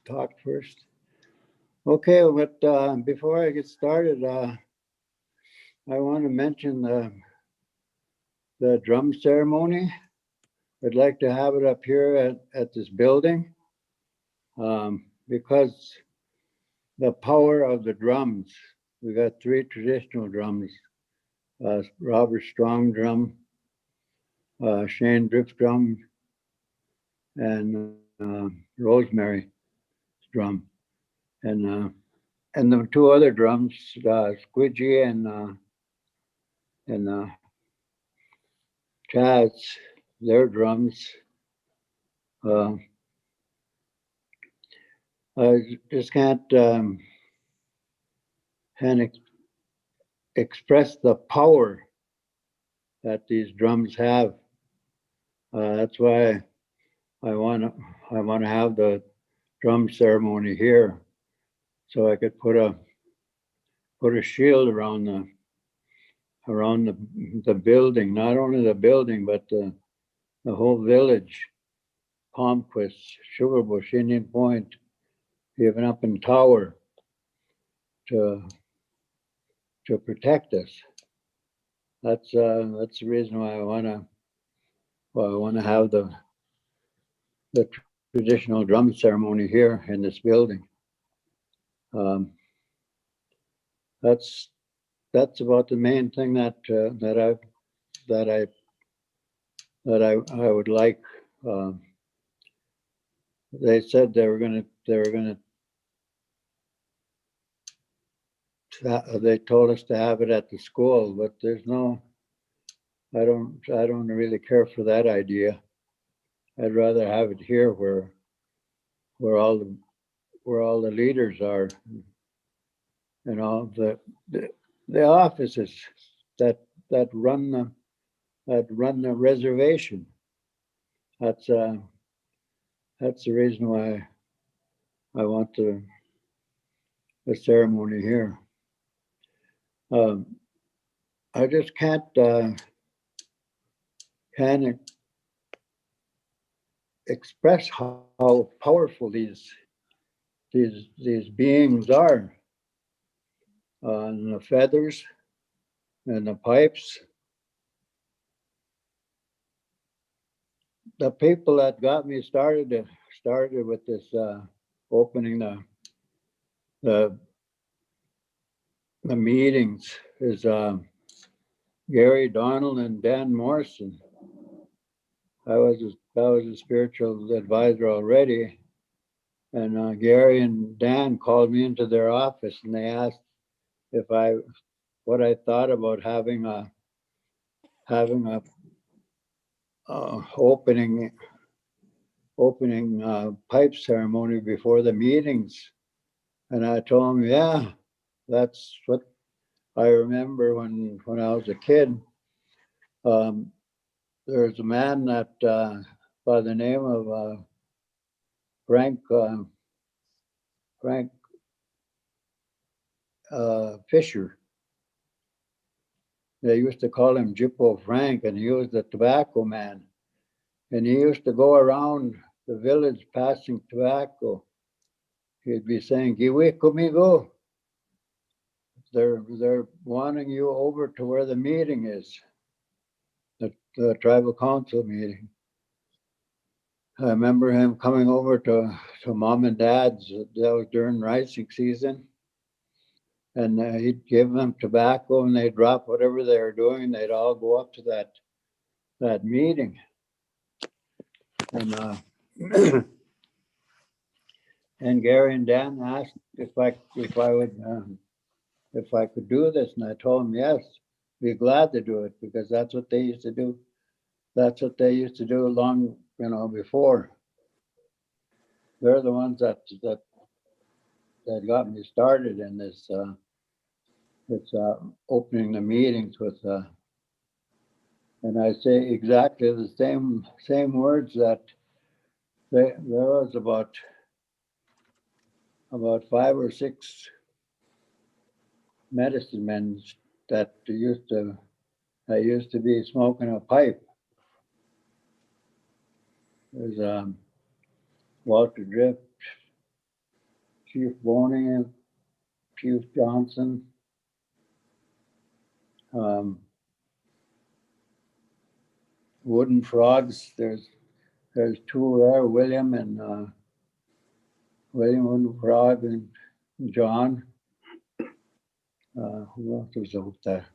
talk first? Okay, but before I get started, I want to mention the drum ceremony. I'd like to have it up here at this building because the power of the drums. We got 3 traditional drums: Robert Strong drum, Shane Drift drum, and Rosemary drum, and the 2 other drums, Squidgy and Chaz, their drums. I just can't express the power that these drums have. That's why I want to have the drum ceremony here, so I could put a shield around the building, not only the building but the whole village, Palmquist, Sugarbush, Indian Point, even up in Tower, to protect us. That's the reason why I want to have the traditional drum ceremony here in this building. That's about the main thing that I would like. They said they were gonna. They told us to have it at the school, but there's no. I don't really care for that idea. I'd rather have it here where all the leaders are, and all the offices that run the reservation. That's the reason why I want the ceremony here. I just can't express how powerful these beings are, and the feathers and the pipes. The people that got me started with this opening the meetings is Gary Donald and Dan Morrison. I was a spiritual advisor already, and Gary and Dan called me into their office and they asked what I thought about having a opening pipe ceremony before the meetings, and I told them, yeah, that's what I remember when I was a kid. There's a man that by the name of Frank Fisher. They used to call him Jippo Frank, and he was the tobacco man. And he used to go around the village passing tobacco. He'd be saying, "Giwe kumigo." They're wanting you over to where the meeting is, the tribal council meeting. I remember him coming over to mom and dad's. That was during rising season. And he'd give them tobacco, and they'd drop whatever they were doing. They'd all go up to that meeting. And and Gary and Dan asked if I could do this, and I told them yes, be glad to do it, because that's what they used to do. That's what they used to do long, before. They're the ones that got me started in this. It's opening the meetings with, and I say exactly the same words that there was about 5 or 6 medicine men that used to be smoking a pipe. There's Walter Drift, Chief Boney, Chief Johnson, Wooden Frogs. There's two there, William Wooden Frog and John. Who else was out there?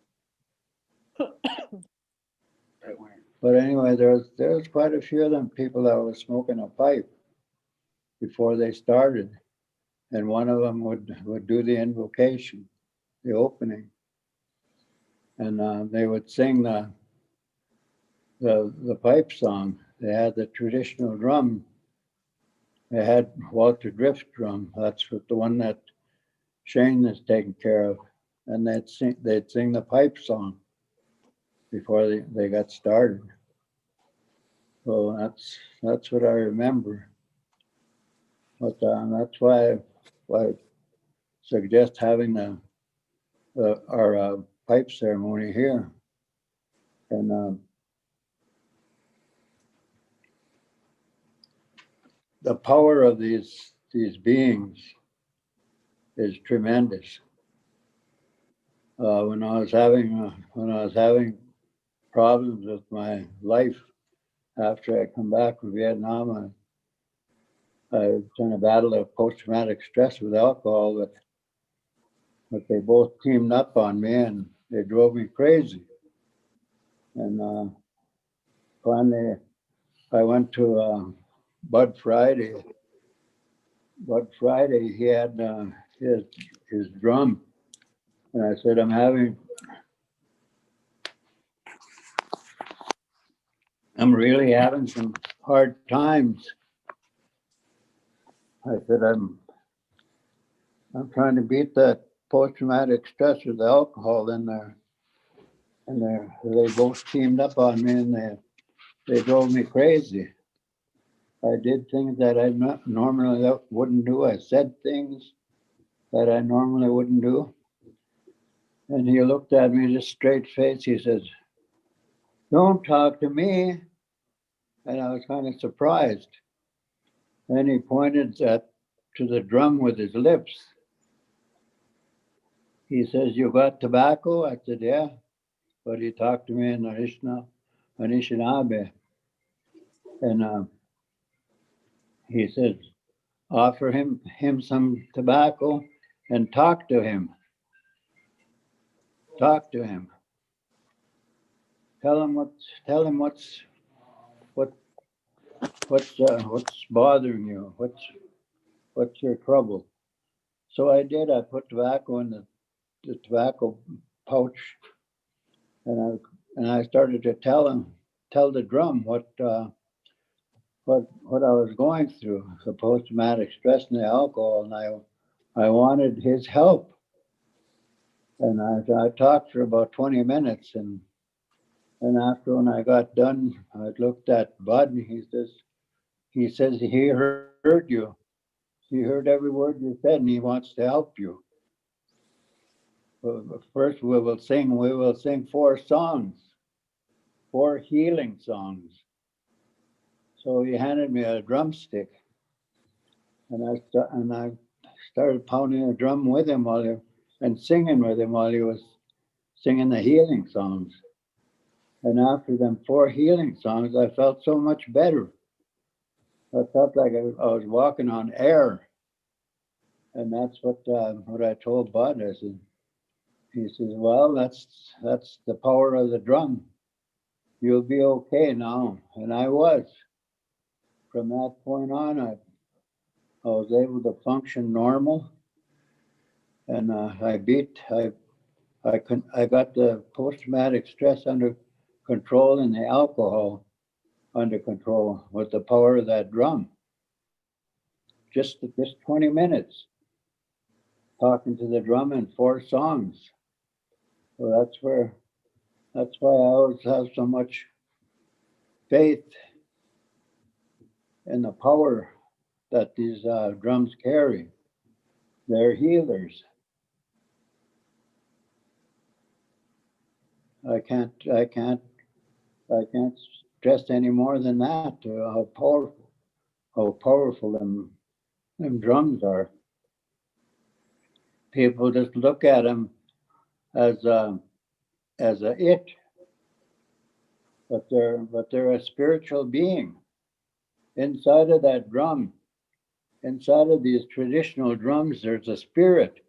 But anyway, there's quite a few of them people that were smoking a pipe before they started, and one of them would do the invocation, the opening, and they would sing the pipe song. They had the traditional drum. They had Walter Drift drum. That's what the one that Shane is taking care of, and they'd sing the pipe song before they got started. So that's what I remember. But that's why I suggest having our pipe ceremony here. And the power of these beings is tremendous. When I was having problems with my life after I come back from Vietnam, I was in a battle of post-traumatic stress with alcohol, but they both teamed up on me and they drove me crazy. And finally, I went to Bud Friday. Bud Friday, he had his drum, and I said, I'm really having some hard times. I said, I'm trying to beat that post-traumatic stress with alcohol in there. And they both teamed up on me, and they drove me crazy. I did things that I normally wouldn't do. I said things that I normally wouldn't do. And he looked at me just straight face. He says, "Don't talk to me." And I was kind of surprised. Then he pointed to the drum with his lips. He says, "You got tobacco?" I said, "Yeah." But he talked to me in Anishinaabe. And he says, "Offer him some tobacco and talk to him. Talk to him. Tell him what's bothering you. What's your trouble?" So I did. I put tobacco in the tobacco pouch, and I started to tell the drum what I was going through, the post-traumatic stress and the alcohol, and I wanted his help. And I talked for about 20 minutes, and after when I got done, I looked at Bud, and he says he heard you. He heard every word you said, and he wants to help you. But first, we will sing 4 songs, 4 healing songs. So he handed me a drumstick, and I started pounding the drum with him and singing with him while he was singing the healing songs. And after them 4 healing songs, I felt so much better. I felt like I was walking on air. And that's what I told Bud. I said, he says, "Well, that's the power of the drum. You'll be okay now." And I was. From that point on, I was able to function normal, and I got the post-traumatic stress under control and the alcohol under control with the power of that drum. Just 20 minutes talking to the drum in 4 songs. So that's why I always have so much faith in the power that these drums carry. They're healers. I can't stress any more than that how powerful how powerful them drums are. People just look at them as a it, but they're a spiritual being inside of that drum. Inside of these traditional drums, there's a spirit,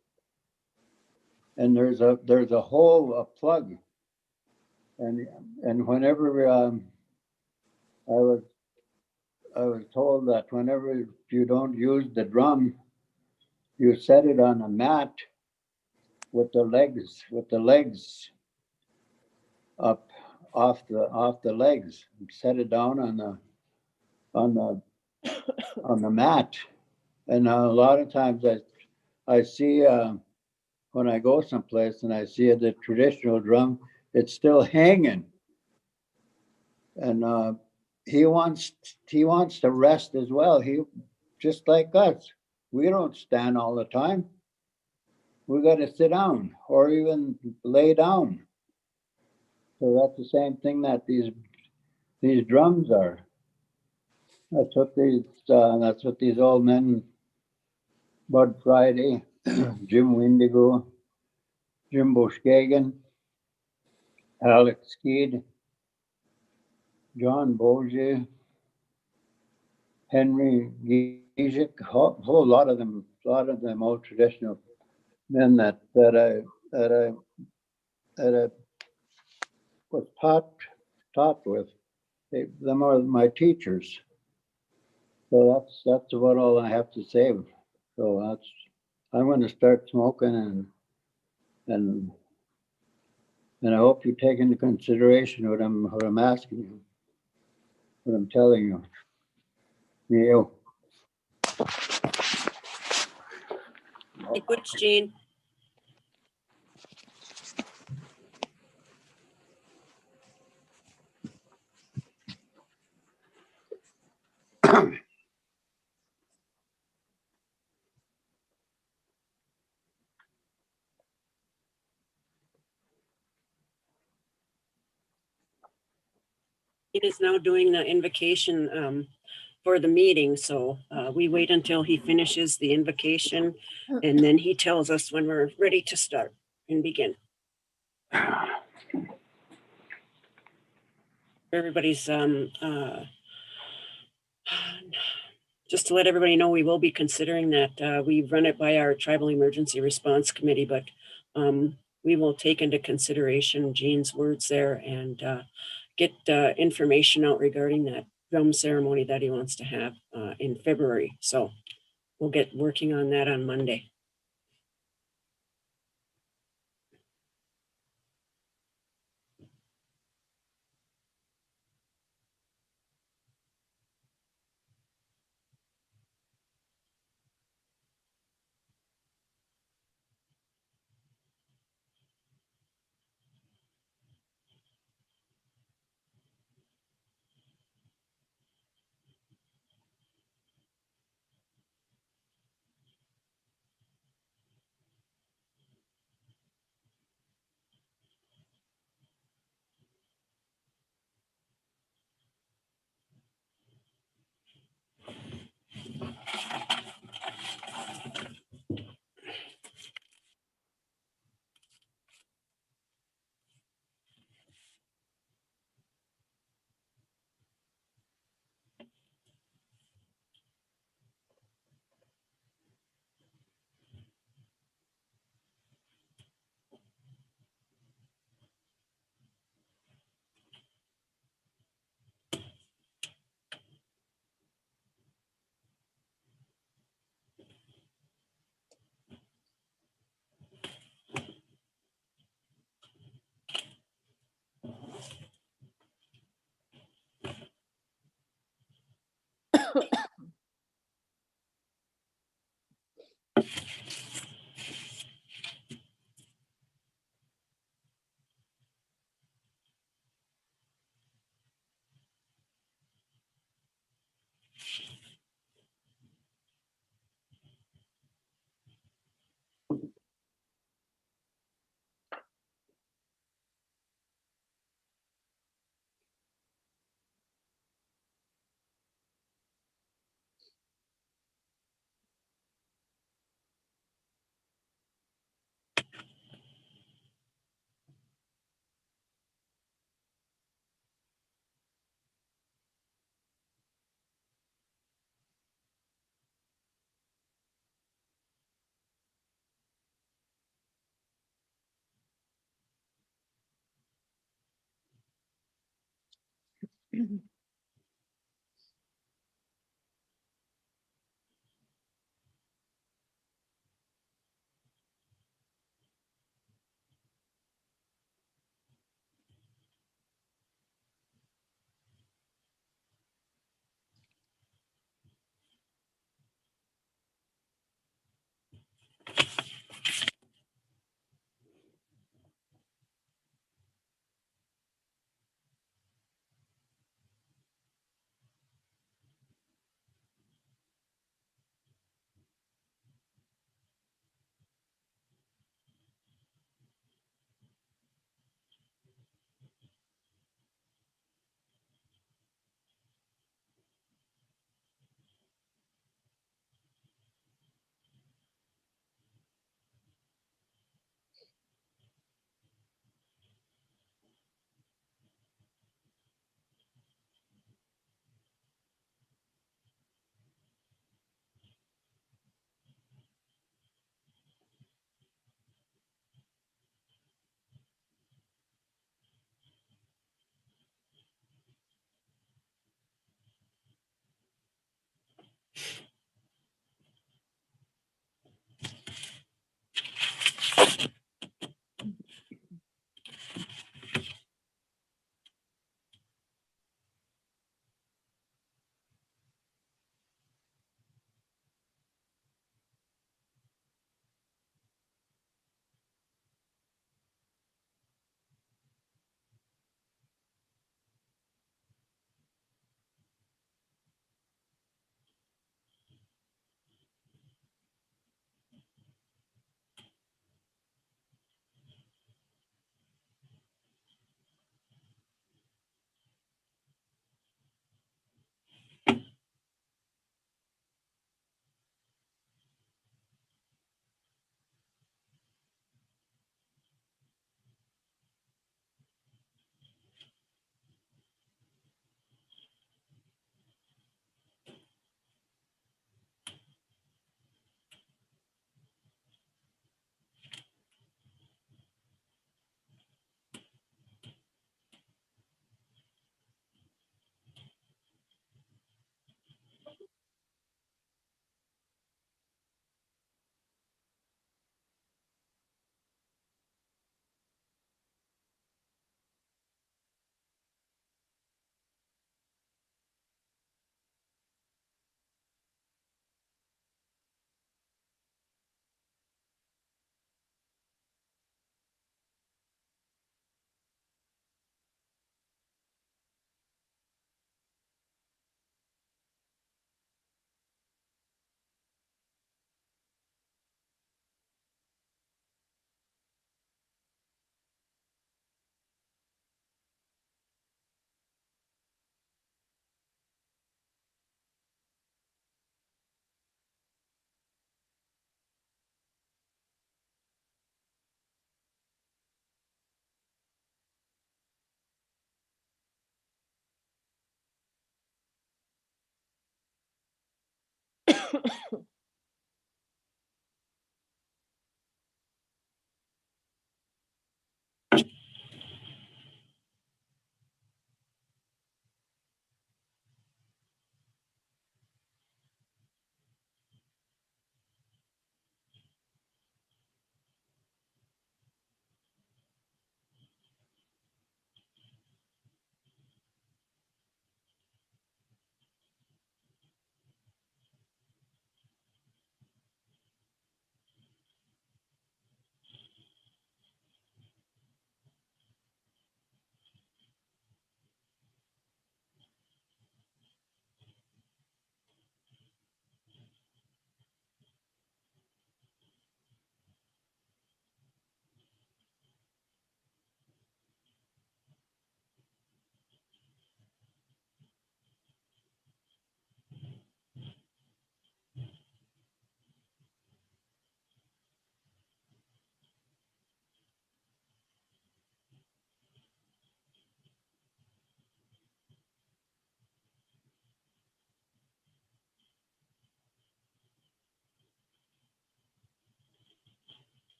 and there's a hole, a plug, and whenever I was told that whenever you don't use the drum, you set it on a mat with the legs up off the legs. Set it down on the on the mat, and a lot of times I see when I go someplace and I see the traditional drum, it's still hanging, and he wants to rest as well. He just like us. We don't stand all the time. We got to sit down or even lay down. So that's the same thing that these drums are. That's what these old men, Bud Friday, Jim Windigo, Jim Bushkagan, Alex Skeed, John Bozier, Henry Gizek, whole lot of them old traditional men that I was taught with. Them are my teachers. So that's about all I have to say. So I'm going to start smoking, and I hope you take into consideration what I'm asking you, what I'm telling you. You. Hey, which Gene? He is now doing the invocation for the meeting, so we wait until he finishes the invocation, and then he tells us when we're ready to start and begin. Everybody's just to let everybody know, we will be considering that. We run it by our Tribal Emergency Response Committee, but we will take into consideration Gene's words there and get information out regarding that drum ceremony that he wants to have in February. So we'll get working on that on Monday.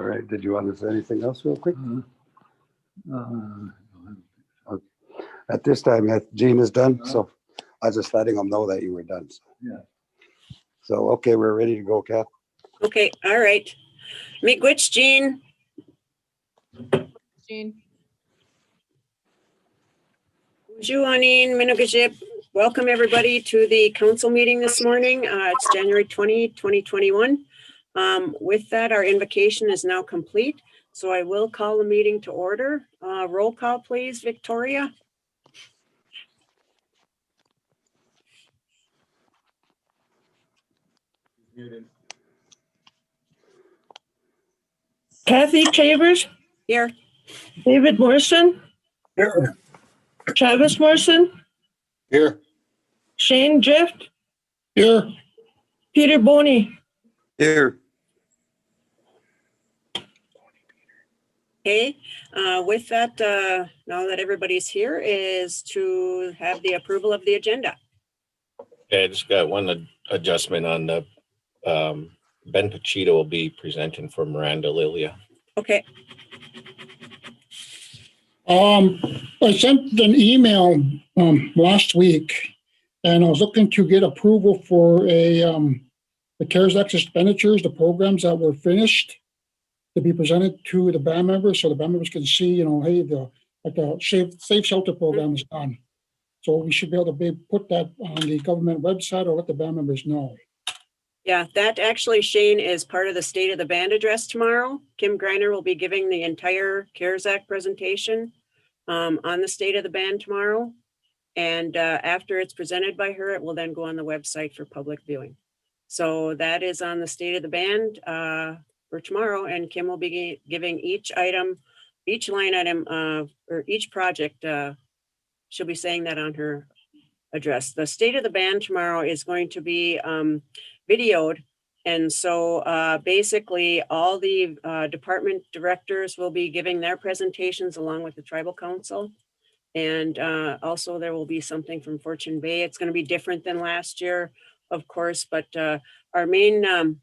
right. Did you want to say anything else real quick? At this time, Gene is done, so I was just letting them know that you were done. So. Yeah. So, okay, we're ready to go, Kath. Okay, all right. Miigwech, Jean. Jean. Juanin Minugajip. Welcome everybody to the council meeting this morning. It's January 20, 2021. With that, our invocation is now complete. So I will call the meeting to order. Roll call, please, Victoria. Kathy Chavers, Here. David Morrison, Here. Travis Morrison, Here. Shane Drift, Here. Peter Boney. Here. Okay, with that, now that everybody's here, is to have the approval of the agenda. Okay, I just got one adjustment on the, Ben Pachito will be presenting for Miranda Lilia. Okay, I sent an email last week, and I was looking to get approval for the CARES Act expenditures, the programs that were finished, to be presented to the band members, so the band members can see, hey, the safe shelter program is done. So we should be able to put that on the government website or let the band members know. yeah, that actually, Shane, is part of the State of the Band address tomorrow. Kim Greiner will be giving the entire CARES Act presentation on the State of the Band tomorrow. And after it's presented by her, it will then go on the website for public viewing. So that is on the State of the Band for tomorrow, and Kim will be giving each item, each line item, or each project. She'll be saying that on her address. The State of the Band tomorrow is going to be videoed. And so basically all the department directors will be giving their presentations along with the tribal council. And also there will be something from Fortune Bay. It's going to be different than last year, of course, but our main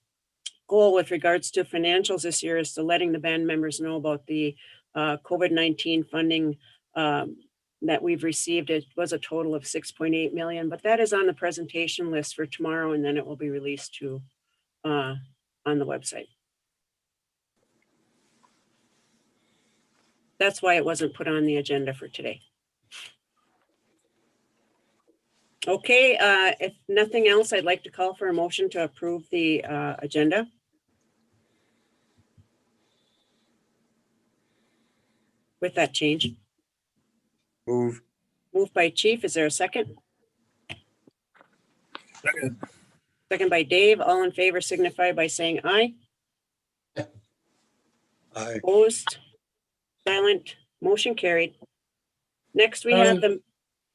goal with regards to financials this year is to letting the band members know about the COVID-19 funding that we've received. It was a total of 6.8 million, but that is on the presentation list for tomorrow, and then it will be released to on the website. That's why it wasn't put on the agenda for today. Okay, if nothing else, I'd like to call for a motion to approve the agenda. With that change. Move. Moved by Chief. Is there a second? Second. Second by Dave. All in favor signify by saying aye. Aye. Opposed? Silent? Motion carried. Next, we have the.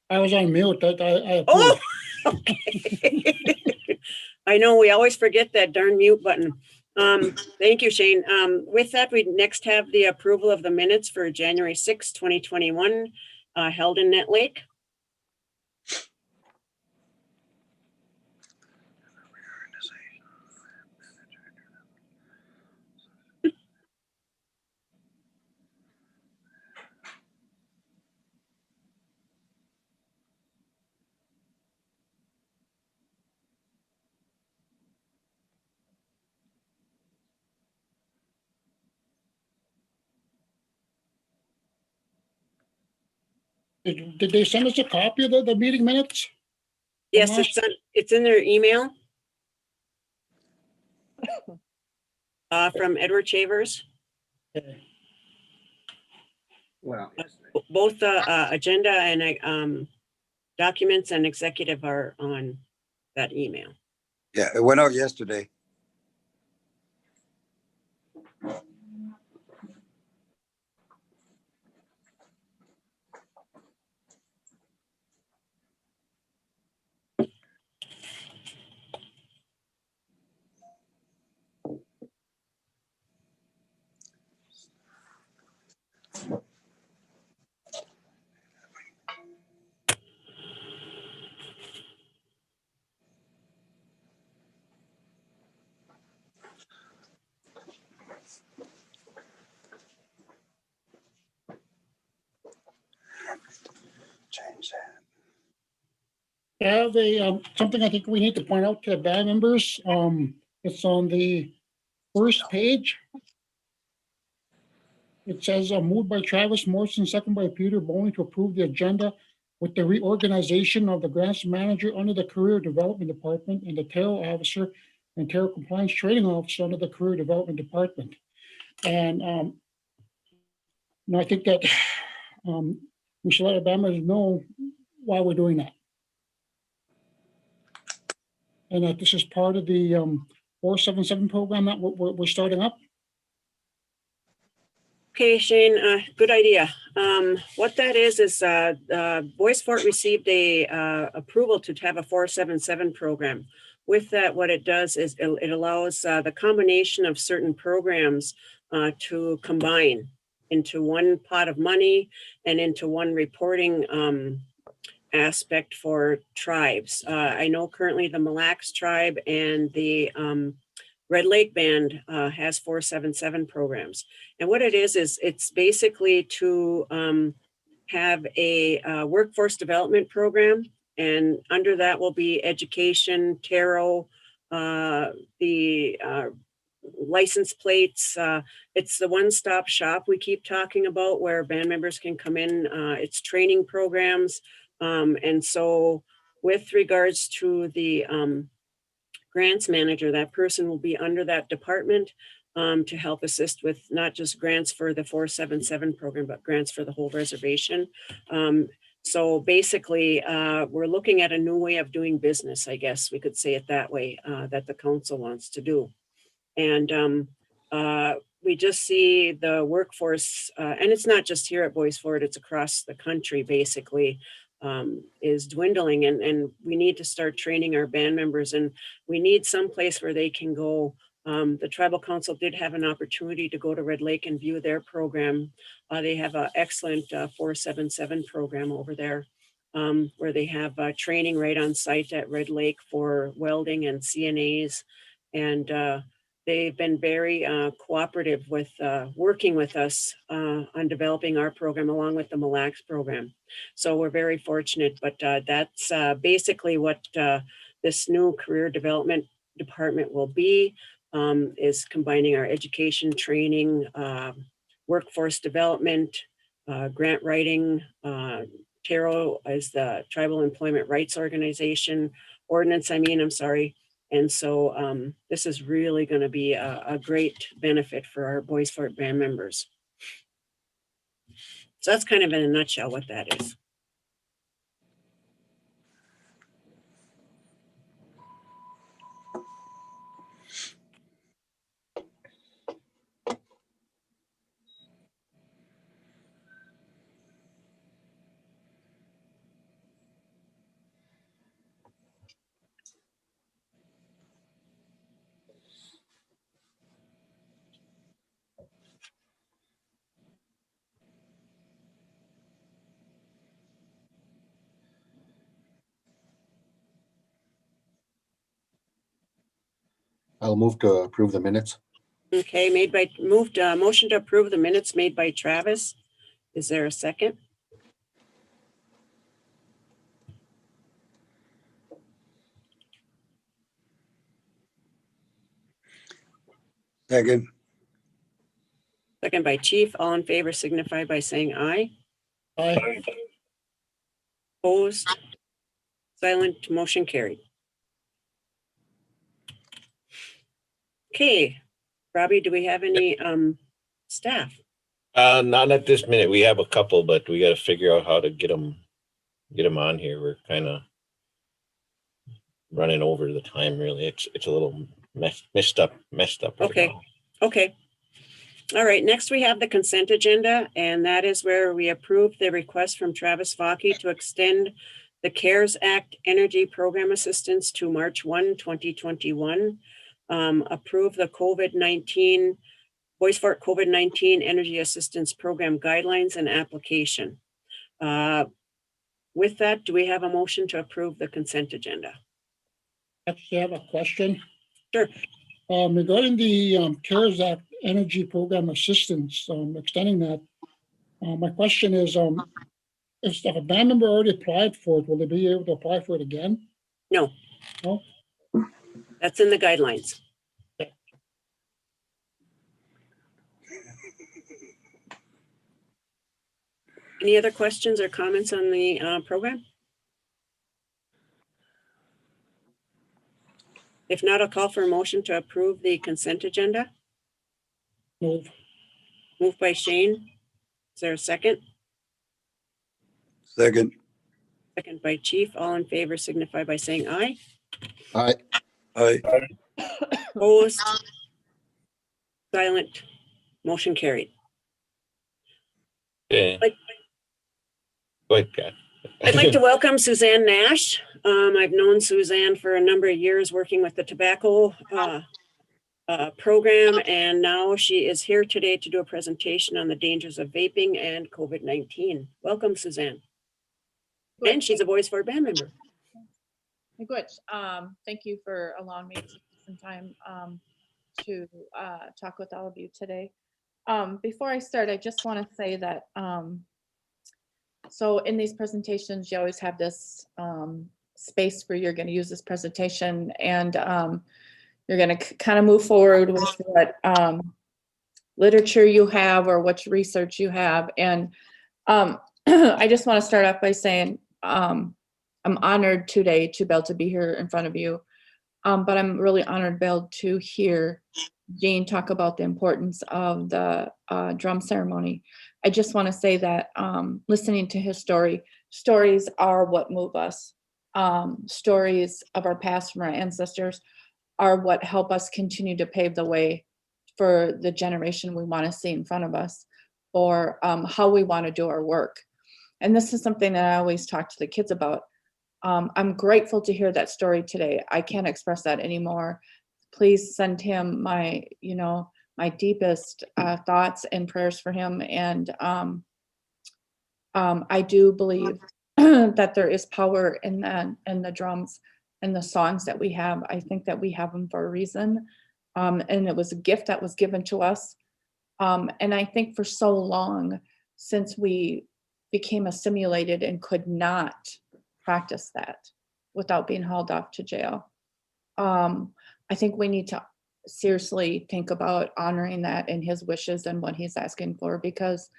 I was on mute. I approve. Oh, okay. I know we always forget that darn mute button. Thank you, Shane. With that, we next have the approval of the minutes for January 6, 2021, held in Net Lake. Did they send us a copy of the meeting minutes? Yes, it's in their email. From Edward Chavers. Okay. Well, Both the agenda and documents and executive are on that email. yeah, it went out yesterday. I have something I think we need to point out to band members. It's on the first page. It says, moved by Travis Morrison, second by Peter Bowling to approve the agenda with the reorganization of the grants manager under the Career Development Department and the Terror Officer and Terror Compliance Training Officer under the Career Development Department. And I think that we should let our band members know why we're doing that. And that this is part of the 477 program that we're starting up. Okay, Shane, good idea. What that is Bois Forte received a approval to have a 477 program. With that, what it does is it allows the combination of certain programs to combine into one pot of money and into one reporting aspect for tribes. I know currently the Mille Lacs tribe and the Red Lake Band has 477 programs. And what it is it's basically to have a workforce development program. And under that will be education, tarot, the license plates. It's the one-stop shop we keep talking about where band members can come in. It's training programs. And so with regards to the grants manager, that person will be under that department to help assist with not just grants for the 477 program, but grants for the whole reservation. So basically, we're looking at a new way of doing business, I guess we could say it that way, that the council wants to do. And we just see the workforce, and it's not just here at Bois Forte, it's across the country, basically, is dwindling. And we need to start training our band members, and we need some place where they can go. The tribal council did have an opportunity to go to Red Lake and view their program. They have an excellent 477 program over there, where they have training right on site at Red Lake for welding and CNAs. And they've been very cooperative with working with us on developing our program along with the Mille Lacs program. So we're very fortunate, but that's basically what this new career development department will be, is combining our education, training, workforce development, grant writing. TARO is the Tribal Employment Rights Organization, ordinance, I'm sorry. And so this is really going to be a great benefit for our Bois Forte band members. So that's kind of in a nutshell what that is. I'll move to approve the minutes. Okay, motion to approve the minutes made by Travis. Is there a second? Second. Second by Chief. All in favor signify by saying aye. Aye. Opposed? Silent, motion carried. Okay, Robbie, do we have any staff? Not at this minute. We have a couple, but we got to figure out how to get them on here. We're kind of running over the time. Really, it's a little messed up. Right Okay. now. Okay. All right. Next, we have the consent agenda, and that is where we approve the request from Travis Fockey to extend the CARES Act Energy Program Assistance to March 1, 2021. Approve the COVID-19, Bois Forte COVID-19 Energy Assistance Program guidelines and application. With that, do we have a motion to approve the consent agenda? Actually, I have a question. Sure. Regarding the CARES Act Energy Program Assistance, extending that, my question is, if a band member already applied for it, will they be able to apply for it again? No. No? That's in the guidelines. Any other questions or comments on the program? If not, I'll call for a motion to approve the consent agenda. Move. Moved by Shane. Is there a second? Second. Second by Chief. All in favor signify by saying aye. Aye. Aye. Opposed? Silent? Motion carried. Okay. Go ahead, Kat. I'd like to welcome Suzanne Nash. I've known Suzanne for a number of years working with the tobacco program, and now she is here today to do a presentation on the dangers of vaping and COVID-19. Welcome, Suzanne. Good. And she's a voice for a band member. Good. Thank you for allowing me to take some time to talk with all of you today. Before I start, I just want to say that so in these presentations, you always have this space where you're going to use this presentation, and you're going to kind of move forward with what literature you have or what research you have. And I just want to start off by saying I'm honored today to be able to be here in front of you, but I'm really honored to be able to hear Jean talk about the importance of the drum ceremony. I just want to say that listening to his stories are what move us. Stories of our past from our ancestors are what help us continue to pave the way for the generation we want to see in front of us, or how we want to do our work. And this is something that I always talk to the kids about. I'm grateful to hear that story today. I can't express that anymore. Please send him my, my deepest thoughts and prayers for him. And I do believe that there is power in the drums and the songs that we have. I think that we have them for a reason. And it was a gift that was given to us. And I think for so long, since we became assimilated and could not practice that without being hauled off to jail, I think we need to seriously think about honoring that and his wishes and what he's asking for, because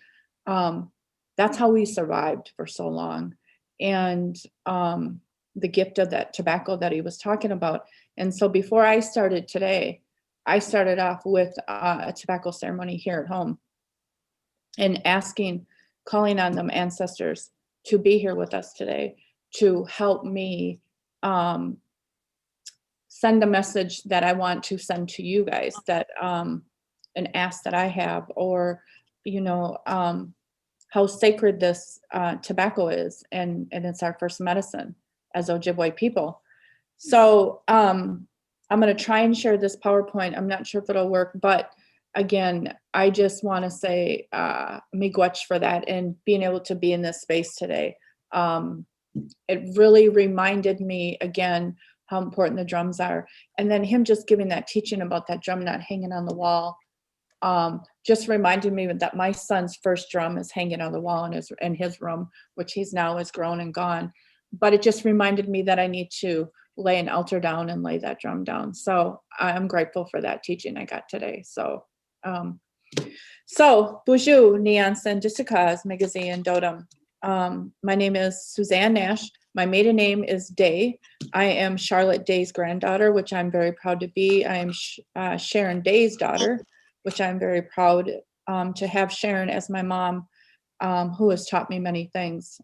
that's how we survived for so long. And the gift of that tobacco that he was talking about. And so before I started today, I started off with a tobacco ceremony here at home and calling on them ancestors to be here with us today to help me send a message that I want to send to you guys, that an ask that I have, or how sacred this tobacco is, and it's our first medicine as Ojibwe people. So I'm going to try and share this PowerPoint. I'm not sure if it'll work, but again, I just want to say miigwech for that and being able to be in this space today. It really reminded me again how important the drums are. And then him just giving that teaching about that drum not hanging on the wall just reminded me that my son's first drum is hanging on the wall in his room, which he's now is grown and gone. But it just reminded me that I need to lay an altar down and lay that drum down. So I'm grateful for that teaching I got today. So Buju Niansen Disikas Magazine Dodam. My name is Suzanne Nash. My maiden name is Day. I am Charlotte Day's granddaughter, which I'm very proud to be. I am Sharon Day's daughter, which I'm very proud to have Sharon as my mom, who has taught me many things.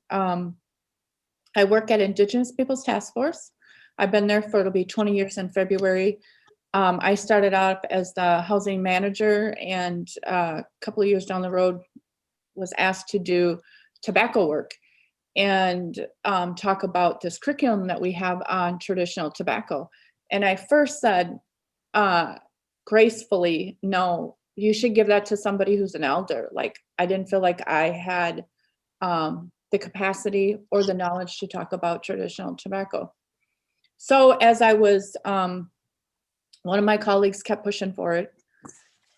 I work at Indigenous Peoples Task Force. I've been there it'll be 20 years in February. I started out as the housing manager, and a couple of years down the road was asked to do tobacco work and talk about this curriculum that we have on traditional tobacco. And I first said gracefully, no, you should give that to somebody who's an elder. Like, I didn't feel like I had the capacity or the knowledge to talk about traditional tobacco. So as I was, one of my colleagues kept pushing for it,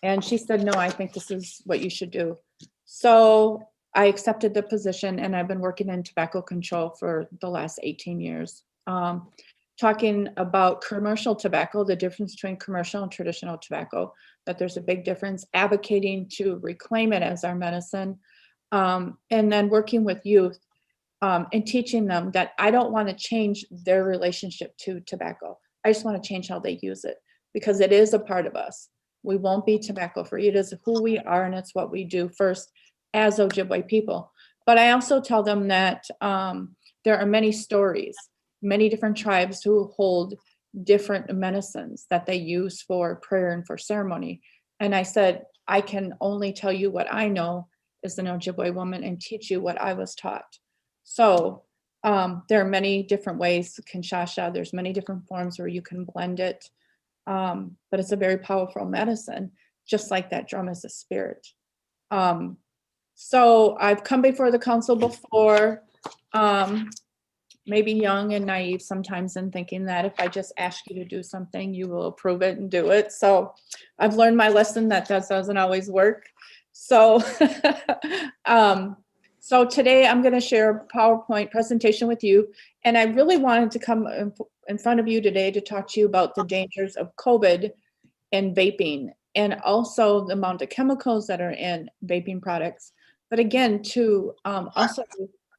and she said, no, I think this is what you should do. So I accepted the position and I've been working in tobacco control for the last 18 years. Talking about commercial tobacco, the difference between commercial and traditional tobacco, that there's a big difference, advocating to reclaim it as our medicine, and then working with youth and teaching them that I don't want to change their relationship to tobacco. I just want to change how they use it, because it is a part of us. We won't be tobacco free. It is who we are and it's what we do first as Ojibwe people. But I also tell them that there are many stories, many different tribes who hold different medicines that they use for prayer and for ceremony. And I said, I can only tell you what I know as an Ojibwe woman and teach you what I was taught. So there are many different ways, Kinshasa, there's many different forms where you can blend it. But it's a very powerful medicine, just like that drum is a spirit. So I've come before the council before, maybe young and naive sometimes, and thinking that if I just ask you to do something, you will approve it and do it. So I've learned my lesson that doesn't always work. So, so today I'm going to share a PowerPoint presentation with you. And I really wanted to come in front of you today to talk to you about the dangers of COVID and vaping, and also the amount of chemicals that are in vaping products. But again, to also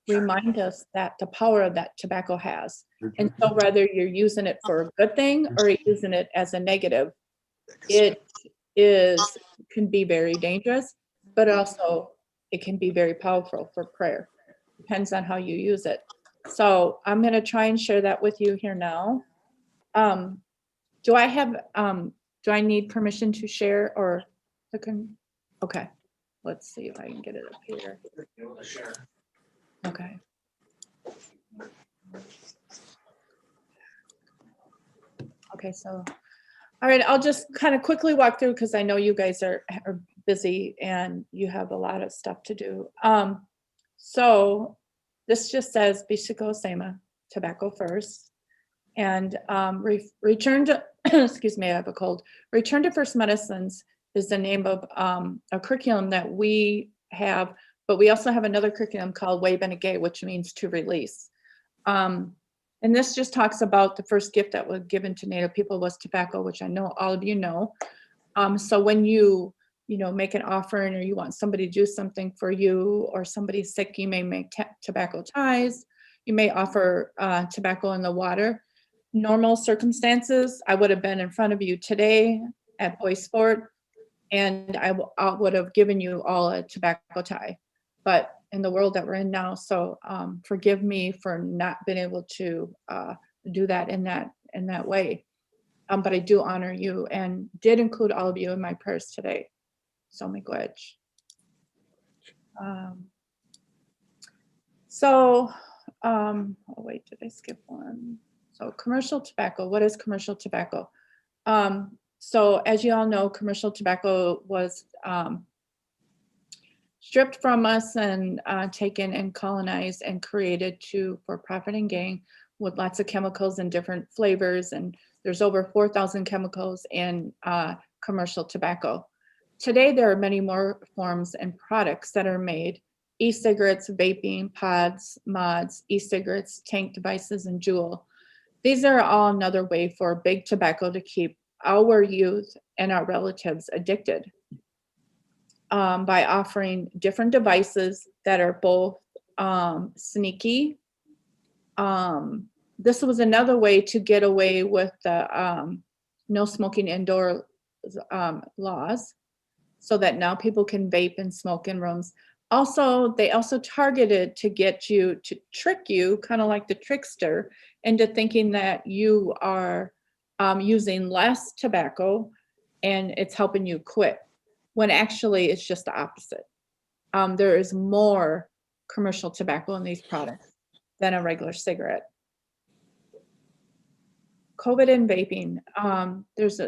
remind us that the power that tobacco has. And so whether you're using it for a good thing or you're using it as a negative, it can be very dangerous, but also it can be very powerful for prayer. Depends on how you use it. So I'm going to try and share that with you here now. Do I need permission to share, or okay, let's see if I can get it up here. Okay. Okay, so, all right, I'll just kind of quickly walk through because I know you guys are busy and you have a lot of stuff to do. So this just says Bishiko Sema, tobacco first, and return to, excuse me, I have a cold. Return to First Medicines is the name of a curriculum that we have, but we also have another curriculum called Way Benegay, which means to release. And this just talks about the first gift that was given to Native people was tobacco, which I know all of you know. So when you make an offering, or you want somebody to do something for you, or somebody's sick, you may make tobacco ties. You may offer tobacco in the water. Normal circumstances, I would have been in front of you today at Boys Fort, and I would have given you all a tobacco tie. But in the world that we're in now, so forgive me for not being able to do that in that way. But I do honor you and did include all of you in my prayers today. So miigwech. Oh wait, did I skip one? So commercial tobacco, what is commercial tobacco? So as you all know, commercial tobacco was stripped from us and taken and colonized and created for profit and gain, with lots of chemicals and different flavors. And there's over 4,000 chemicals in commercial tobacco. Today, there are many more forms and products that are made: e-cigarettes, vaping, pods, mods, e-cigarettes, tank devices, and Juul. These are all another way for big tobacco to keep our youth and our relatives addicted. By offering different devices that are both sneaky. This was another way to get away with the no smoking indoor laws, so that now people can vape and smoke in rooms. Also, they also targeted to get you, to trick you, kind of like the trickster, into thinking that you are using less tobacco and it's helping you quit, when actually it's just the opposite. There is more commercial tobacco in these products than a regular cigarette. COVID and vaping. There's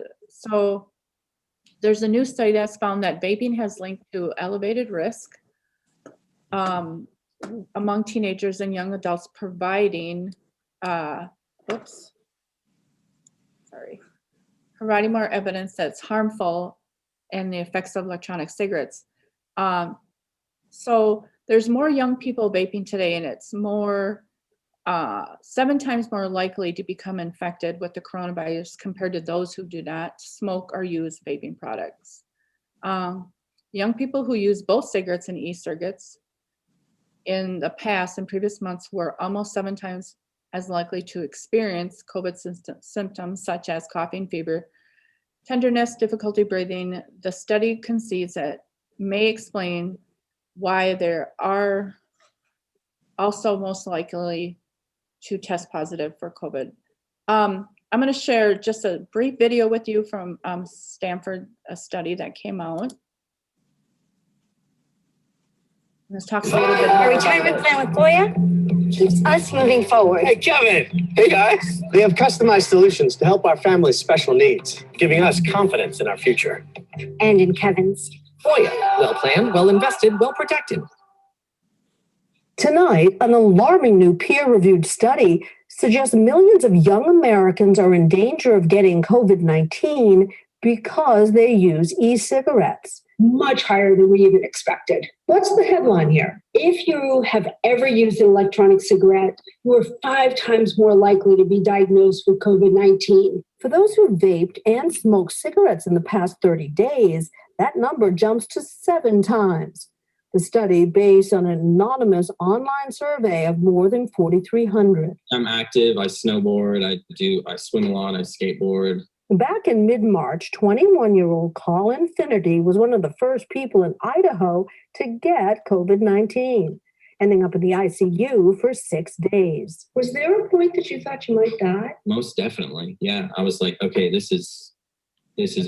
a new study that's found that vaping has linked to elevated risk among teenagers and young adults, providing more evidence that's harmful and the effects of electronic cigarettes. So there's more young people vaping today, and it's more 7 times more likely to become infected with the coronavirus compared to those who do not smoke or use vaping products. Young people who use both cigarettes and e-cigarettes in the past and previous months were almost 7 times as likely to experience COVID symptoms such as coughing, fever, tenderness, difficulty breathing. The study concedes that may explain why there are also most likely to test positive for COVID. I'm going to share just a brief video with you from Stanford, a study that came out. This talks a little bit more Our about retirement it. plan with Boya keeps us moving forward. Hey, Kevin. Hey, guys. We have customized solutions to help our family's special needs, giving us confidence in our future. And in Kevin's. Boya, well planned, well invested, well protected. Tonight, an alarming new peer-reviewed study suggests millions of young Americans are in danger of getting COVID-19 because they use e-cigarettes. Much higher than we even expected. What's the headline here? If you have ever used an electronic cigarette, you are 5 times more likely to be diagnosed with COVID-19. For those who vaped and smoked cigarettes in the past 30 days, that number jumps to 7 times. The study, based on an anonymous online survey of more than 4,300. I'm active, I snowboard, I swim a lot, I skateboard. Back in mid-March, 21-year-old Colin Finnerty was one of the first people in Idaho to get COVID-19, ending up in the ICU for 6 days. Was there a point that you thought you might die? Most definitely, yeah. I was like, okay, this is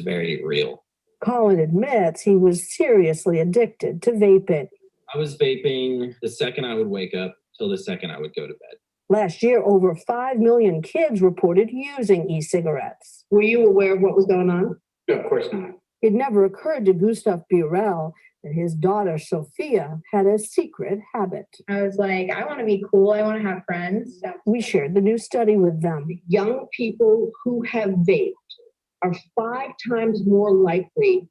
very real. Colin admits he was seriously addicted to vaping. I was vaping the second I would wake up till the second I would go to bed. Last year, over 5 million kids reported using e-cigarettes. Were you aware of what was going on? No, of course not. It never occurred to Gustav Burrell that his daughter, Sophia, had a secret habit. I was like, I want to be cool. I want to have friends. We shared the new study with them. Young people who have vaped are 5 times more likely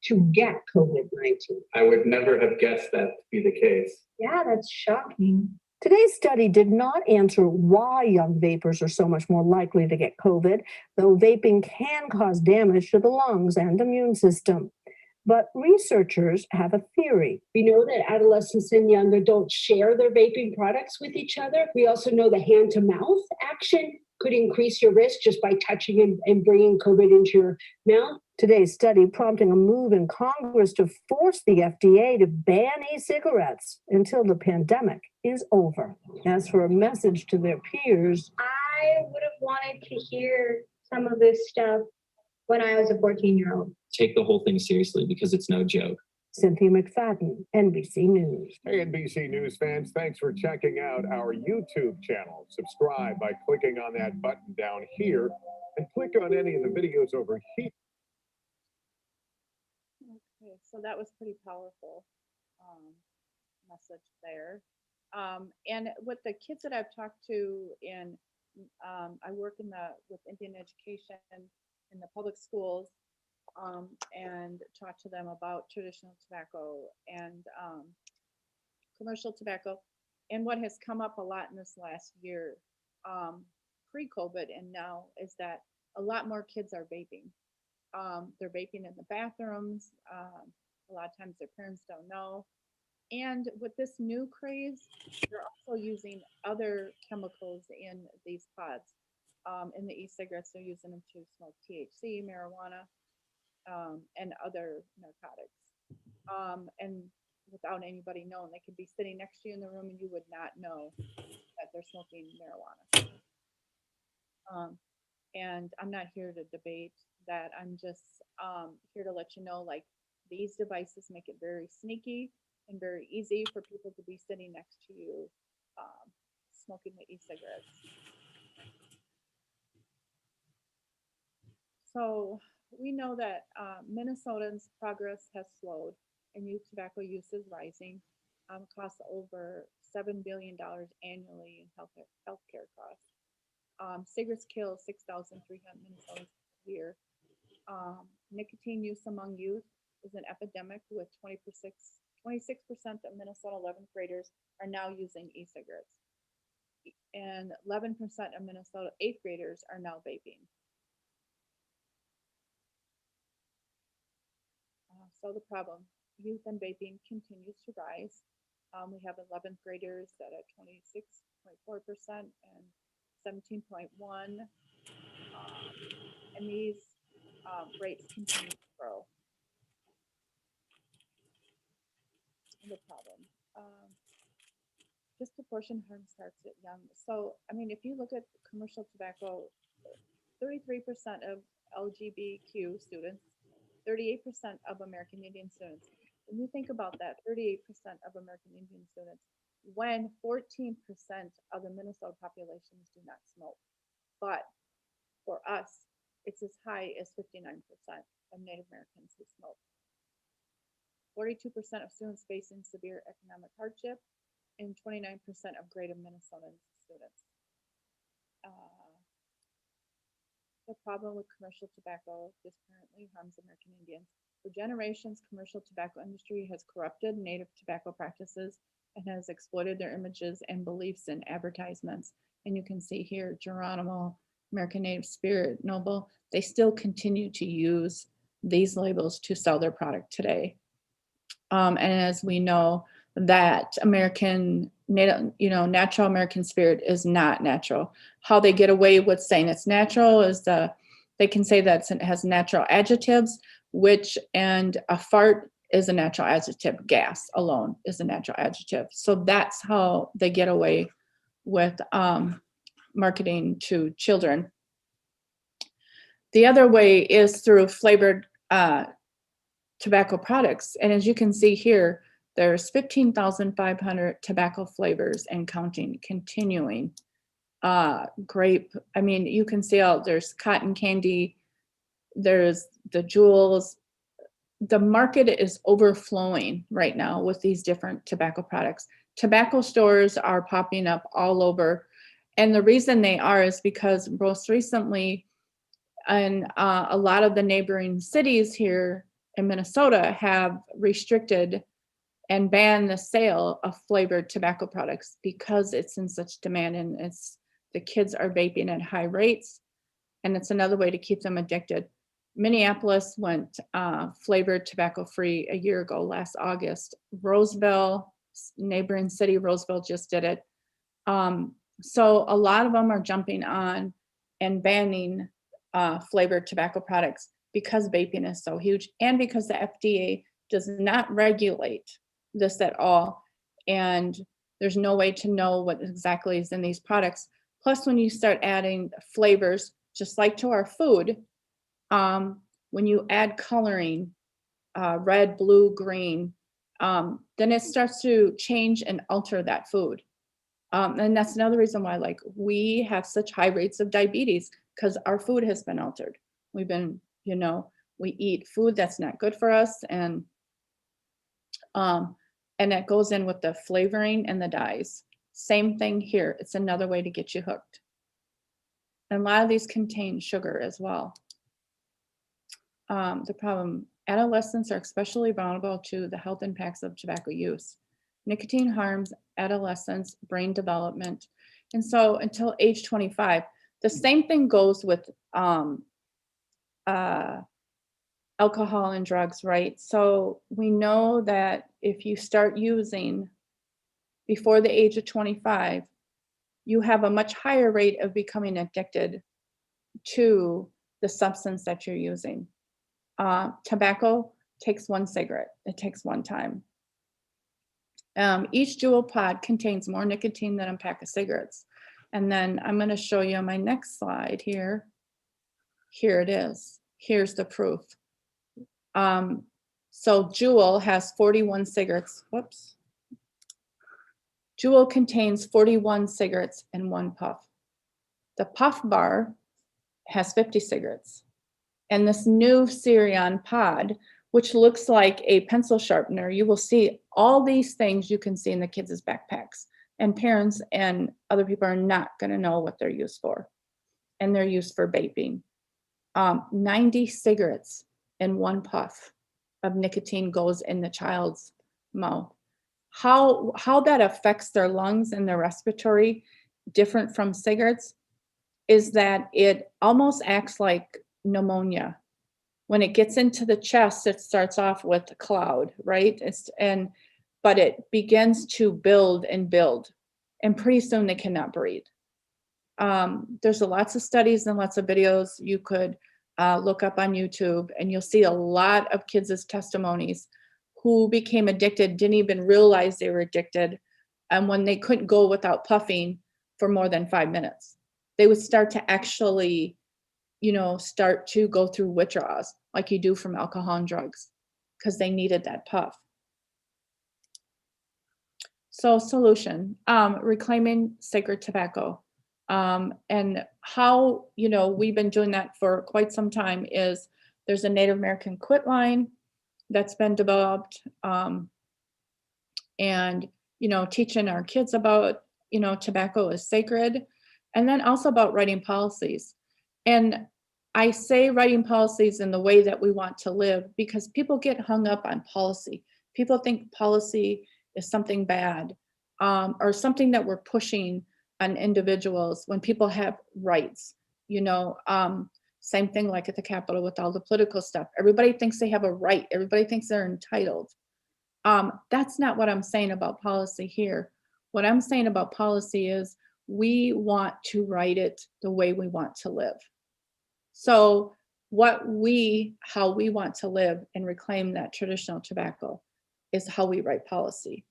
to get COVID-19. I would never have guessed that to be the case. Yeah, that's shocking. Today's study did not answer why young vapers are so much more likely to get COVID, though vaping can cause damage to the lungs and immune system. But researchers have a theory. We know that adolescents and young adults share their vaping products with each other. We also know the hand-to-mouth action could increase your risk just by touching and bringing COVID into your mouth. Today's study prompting a move in Congress to force the FDA to ban e-cigarettes until the pandemic is over. As for a message to their peers, I would have wanted to hear some of this stuff when I was a 14-year-old. Take the whole thing seriously because it's no joke. Cynthia McFadden, NBC News. Hey, NBC News fans, thanks for checking out our YouTube channel. Subscribe by clicking on that button down here and click on any of the videos over here. Okay, so that was pretty powerful message there. And with the kids that I've talked to I work with Indian education in the public schools, and talk to them about traditional tobacco and commercial tobacco. And what has come up a lot in this last year, pre-COVID and now, is that a lot more kids are vaping. They're vaping in the bathrooms. A lot of times their parents don't know. And with this new craze, they're also using other chemicals in these pods. In the e-cigarettes, they're using them to smoke THC, marijuana, and other narcotics. And without anybody knowing, they could be sitting next to you in the room and you would not know that they're smoking marijuana. And I'm not here to debate that. I'm just here to let you know, like, these devices make it very sneaky and very easy for people to be sitting next to you smoking the e-cigarettes. So we know that Minnesotans' progress has slowed and youth tobacco use is rising. Costs over $7 billion annually in healthcare costs. Cigarettes kill 6,300 Minnesotans a year. Nicotine use among youth is an epidemic with 20% 26% of Minnesota 11th graders are now using e-cigarettes. And 11% of Minnesota 8th graders are now vaping. So the problem, youth and vaping continues to rise. We have 11th graders that at 26.4% and 17.1%. And these rates continue to grow. The problem. Disproportionate harm starts at young. So, I mean, if you look at commercial tobacco, 33% of LGBTQ students, 38% of American Indian students. When you think about that, 38% of American Indian students, when 14% of the Minnesota populations do not smoke. But for us, it's as high as 59% of Native Americans who smoke. 42% of students facing severe economic hardship, and 29% of Greater Minnesota students. The problem with commercial tobacco disparagingly harms American Indians. For generations, commercial tobacco industry has corrupted Native tobacco practices and has exploited their images and beliefs in advertisements. And you can see here, Geronimo, American Native Spirit, Noble, they still continue to use these labels to sell their product today. And as we know, that American, natural American Spirit is not natural. How they get away with saying it's natural is they can say that it has natural adjectives, and a fart is a natural adjective. Gas alone is a natural adjective. So that's how they get away with marketing to children. The other way is through flavored tobacco products. And as you can see here, there's 15,500 tobacco flavors and counting, continuing. Grape, I mean, you can see there's cotton candy, there's the jewels. The market is overflowing right now with these different tobacco products. Tobacco stores are popping up all over. And the reason they are is because most recently, in a lot of the neighboring cities here in Minnesota have restricted and ban the sale of flavored tobacco products because it's in such demand, and the kids are vaping at high rates, and it's another way to keep them addicted. Minneapolis went flavored tobacco free a year ago, last August. Roseville, neighboring city, Roseville just did it. So a lot of them are jumping on and banning flavored tobacco products because vaping is so huge, and because the FDA does not regulate this at all, and there's no way to know what exactly is in these products. Plus, when you start adding flavors, just like to our food, when you add coloring, red, blue, green, then it starts to change and alter that food. And that's another reason why, like, we have such high rates of diabetes, because our food has been altered. We've been, we eat food that's not good for us, and that goes in with the flavoring and the dyes. Same thing here. It's another way to get you hooked. And a lot of these contain sugar as well. The problem, adolescents are especially vulnerable to the health impacts of tobacco use. Nicotine harms adolescents' brain development. And so until age 25, the same thing goes with alcohol and drugs, right? So we know that if you start using before the age of 25, you have a much higher rate of becoming addicted to the substance that you're using. Tobacco takes one cigarette. It takes one time. Each jewel pod contains more nicotine than a pack of cigarettes. And then I'm going to show you on my next slide here. Here it is. Here's the proof. So Juul has 41 cigarettes. Whoops. Juul contains 41 cigarettes in one puff. The puff bar has 50 cigarettes. And this new Sirion pod, which looks like a pencil sharpener, you will see all these things you can see in the kids' backpacks. And parents and other people are not going to know what they're used for. And they're used for vaping. 90 cigarettes in one puff of nicotine goes in the child's mouth. How that affects their lungs and their respiratory, different from cigarettes, is that it almost acts like pneumonia. When it gets into the chest, it starts off with a cloud, right? But it begins to build and build, and pretty soon they cannot breathe. There's lots of studies and lots of videos you could look up on YouTube, and you'll see a lot of kids' testimonies who became addicted, didn't even realize they were addicted. And when they couldn't go without puffing for more than 5 minutes, they would start to actually, start to go through withdrawals like you do from alcohol and drugs, because they needed that puff. So solution, reclaiming sacred tobacco. And how, we've been doing that for quite some time is there's a Native American quit line that's been developed, and, teaching our kids about, tobacco is sacred, and then also about writing policies. And I say writing policies in the way that we want to live, because people get hung up on policy. People think policy is something bad, or something that we're pushing on individuals when people have rights. Same thing like at the Capitol with all the political stuff. Everybody thinks they have a right. Everybody thinks they're entitled. That's not what I'm saying about policy here. What I'm saying about policy is we want to write it the way we want to live. So how we want to live and reclaim that traditional tobacco is how we write policy.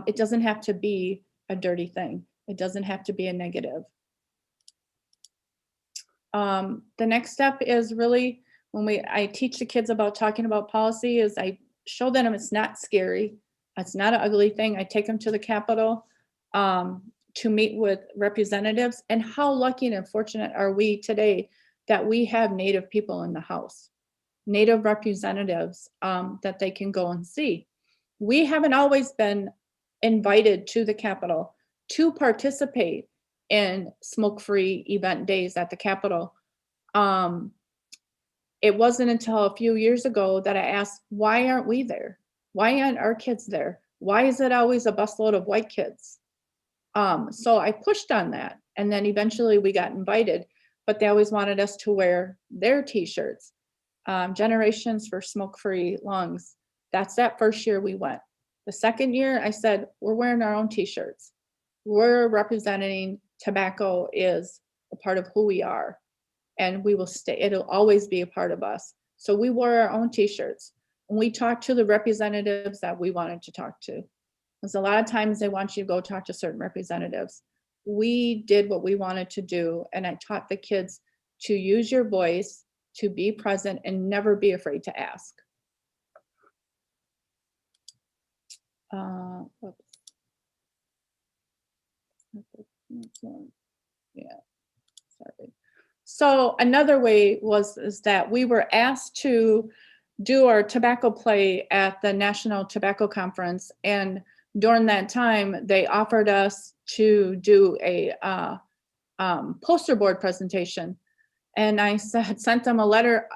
It doesn't have to be a dirty thing. It doesn't have to be a negative. The next step is really when I teach the kids about talking about policy is I show them it's not scary. It's not an ugly thing. I take them to the Capitol to meet with representatives. And how lucky and fortunate are we today that we have Native people in the House, Native representatives that they can go and see. We haven't always been invited to the Capitol to participate in smoke-free event days at the Capitol. It wasn't until a few years ago that I asked, why aren't we there? Why aren't our kids there? Why is it always a busload of white kids? So I pushed on that, and then eventually we got invited, but they always wanted us to wear their t-shirts. Generations for Smoke-Free Lungs. That's that first year we went. The second year I said, we're wearing our own t-shirts. We're representing tobacco is a part of who we are, and we will stay. It'll always be a part of us. So we wore our own t-shirts, and we talked to the representatives that we wanted to talk to. Because a lot of times they want you to go talk to certain representatives. We did what we wanted to do, and I taught the kids to use your voice, to be present, and never be afraid to ask. Oops. Yeah, sorry. So another way is that we were asked to do our tobacco play at the National Tobacco Conference, and during that time, they offered us to do a poster board presentation. And I sent them a letter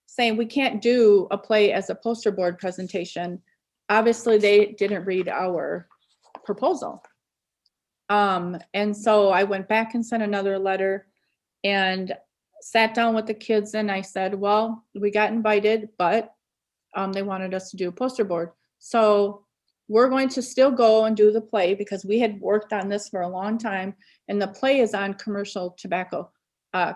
saying we can't do a play as a poster board presentation. Obviously, they didn't read our proposal. And so I went back and sent another letter and sat down with the kids, and I said, well, we got invited, but they wanted us to do a poster board. So we're going to still go and do the play because we had worked on this for a long time. And the play is on commercial tobacco,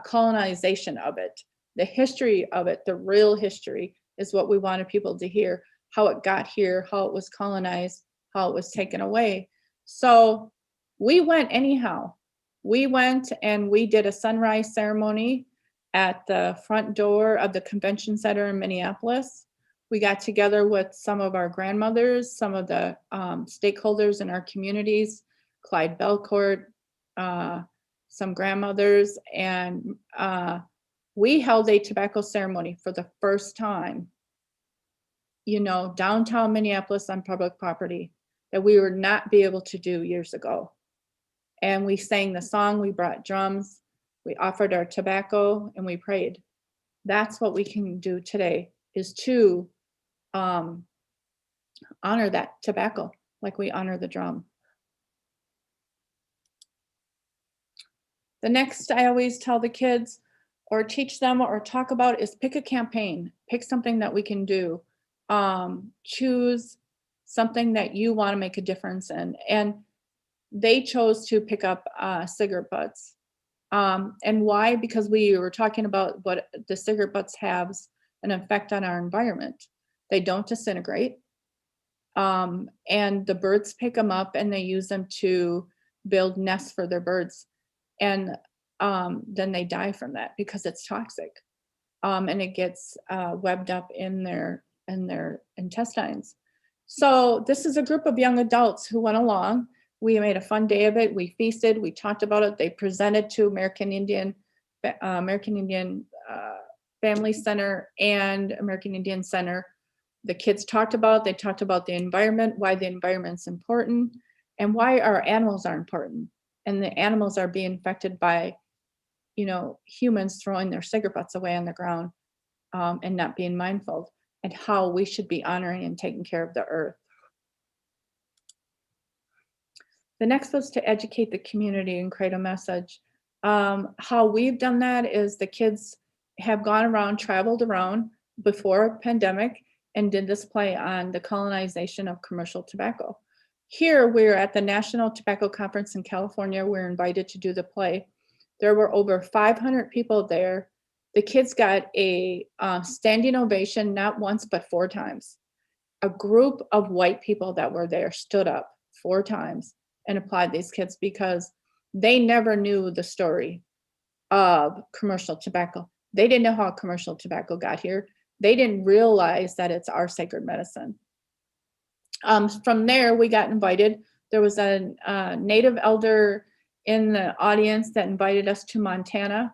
colonization of it, the history of it, the real history is what we wanted people to hear, how it got here, how it was colonized, how it was taken away. So we went anyhow. We went and we did a sunrise ceremony at the front door of the convention center in Minneapolis. We got together with some of our grandmothers, some of the stakeholders in our communities, Clyde Belcourt, some grandmothers, and we held a tobacco ceremony for the first time, downtown Minneapolis on public property that we would not be able to do years ago. And we sang the song, we brought drums, we offered our tobacco, and we prayed. That's what we can do today, is to honor that tobacco like we honor the drum. The next I always tell the kids or teach them or talk about is pick a campaign, pick something that we can do. Choose something that you want to make a difference in. And they chose to pick up cigarette butts. And why? Because we were talking about what the cigarette butts have an effect on our environment. They don't disintegrate. And the birds pick them up and they use them to build nests for their birds. And then they die from that because it's toxic. And it gets webbed up in their intestines. So this is a group of young adults who went along. We made a fun day of it. We feasted, we talked about it. They presented to American Indian Family Center and American Indian Center. The kids talked about it. They talked about the environment, why the environment's important, and why our animals are important. And the animals are being affected by, humans throwing their cigarette butts away on the ground and not being mindful, and how we should be honoring and taking care of the earth. The next was to educate the community and create a message. How we've done that is the kids have gone around, traveled around before pandemic and did this play on the colonization of commercial tobacco. Here, we're at the National Tobacco Conference in California. We're invited to do the play. There were over 500 people there. The kids got a standing ovation, not once, but 4 times. A group of white people that were there stood up 4 times and applauded these kids because they never knew the story of commercial tobacco. They didn't know how commercial tobacco got here. They didn't realize that it's our sacred medicine. From there, we got invited. There was a native elder in the audience that invited us to Montana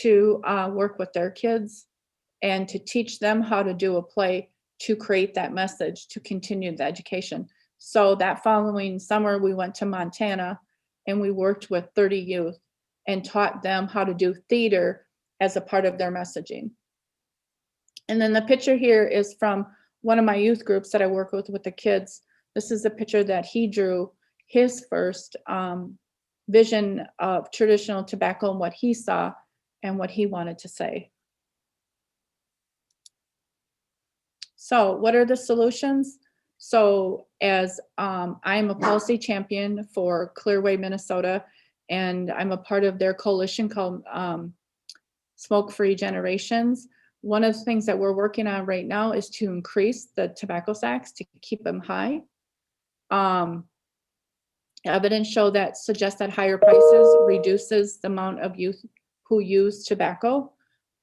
to work with their kids and to teach them how to do a play to create that message, to continue the education. So that following summer, we went to Montana and we worked with 30 youth and taught them how to do theater as a part of their messaging. And then the picture here is from one of my youth groups that I work with the kids. This is a picture that he drew, his first vision of traditional tobacco and what he saw and what he wanted to say. So what are the solutions? So as I'm a policy champion for Clearway, Minnesota, and I'm a part of their coalition called Smoke-Free Generations. One of the things that we're working on right now is to increase the tobacco tax to keep them high. Evidence suggests that higher prices reduces the amount of youth who use tobacco.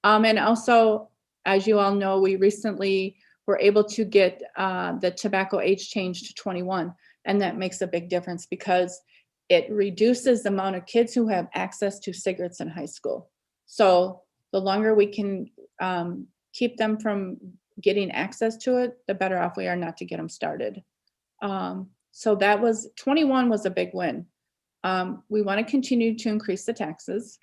And also, as you all know, we recently were able to get the tobacco age changed to 21. And that makes a big difference because it reduces the amount of kids who have access to cigarettes in high school. So the longer we can keep them from getting access to it, the better off we are not to get them started. So that was, 21 was a big win. We want to continue to increase the taxes.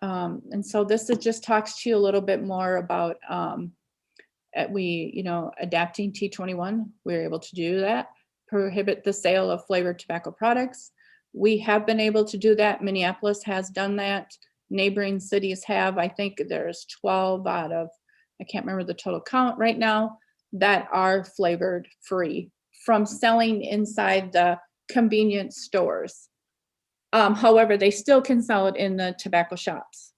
And so this just talks to you a little bit more about adapting T21. We were able to do that, prohibit the sale of flavored tobacco products. We have been able to do that. Minneapolis has done that. Neighboring cities have. I think there's 12 out of, I can't remember the total count right now, that are flavored free from selling inside the convenience stores. However, they still can sell it in the tobacco shops.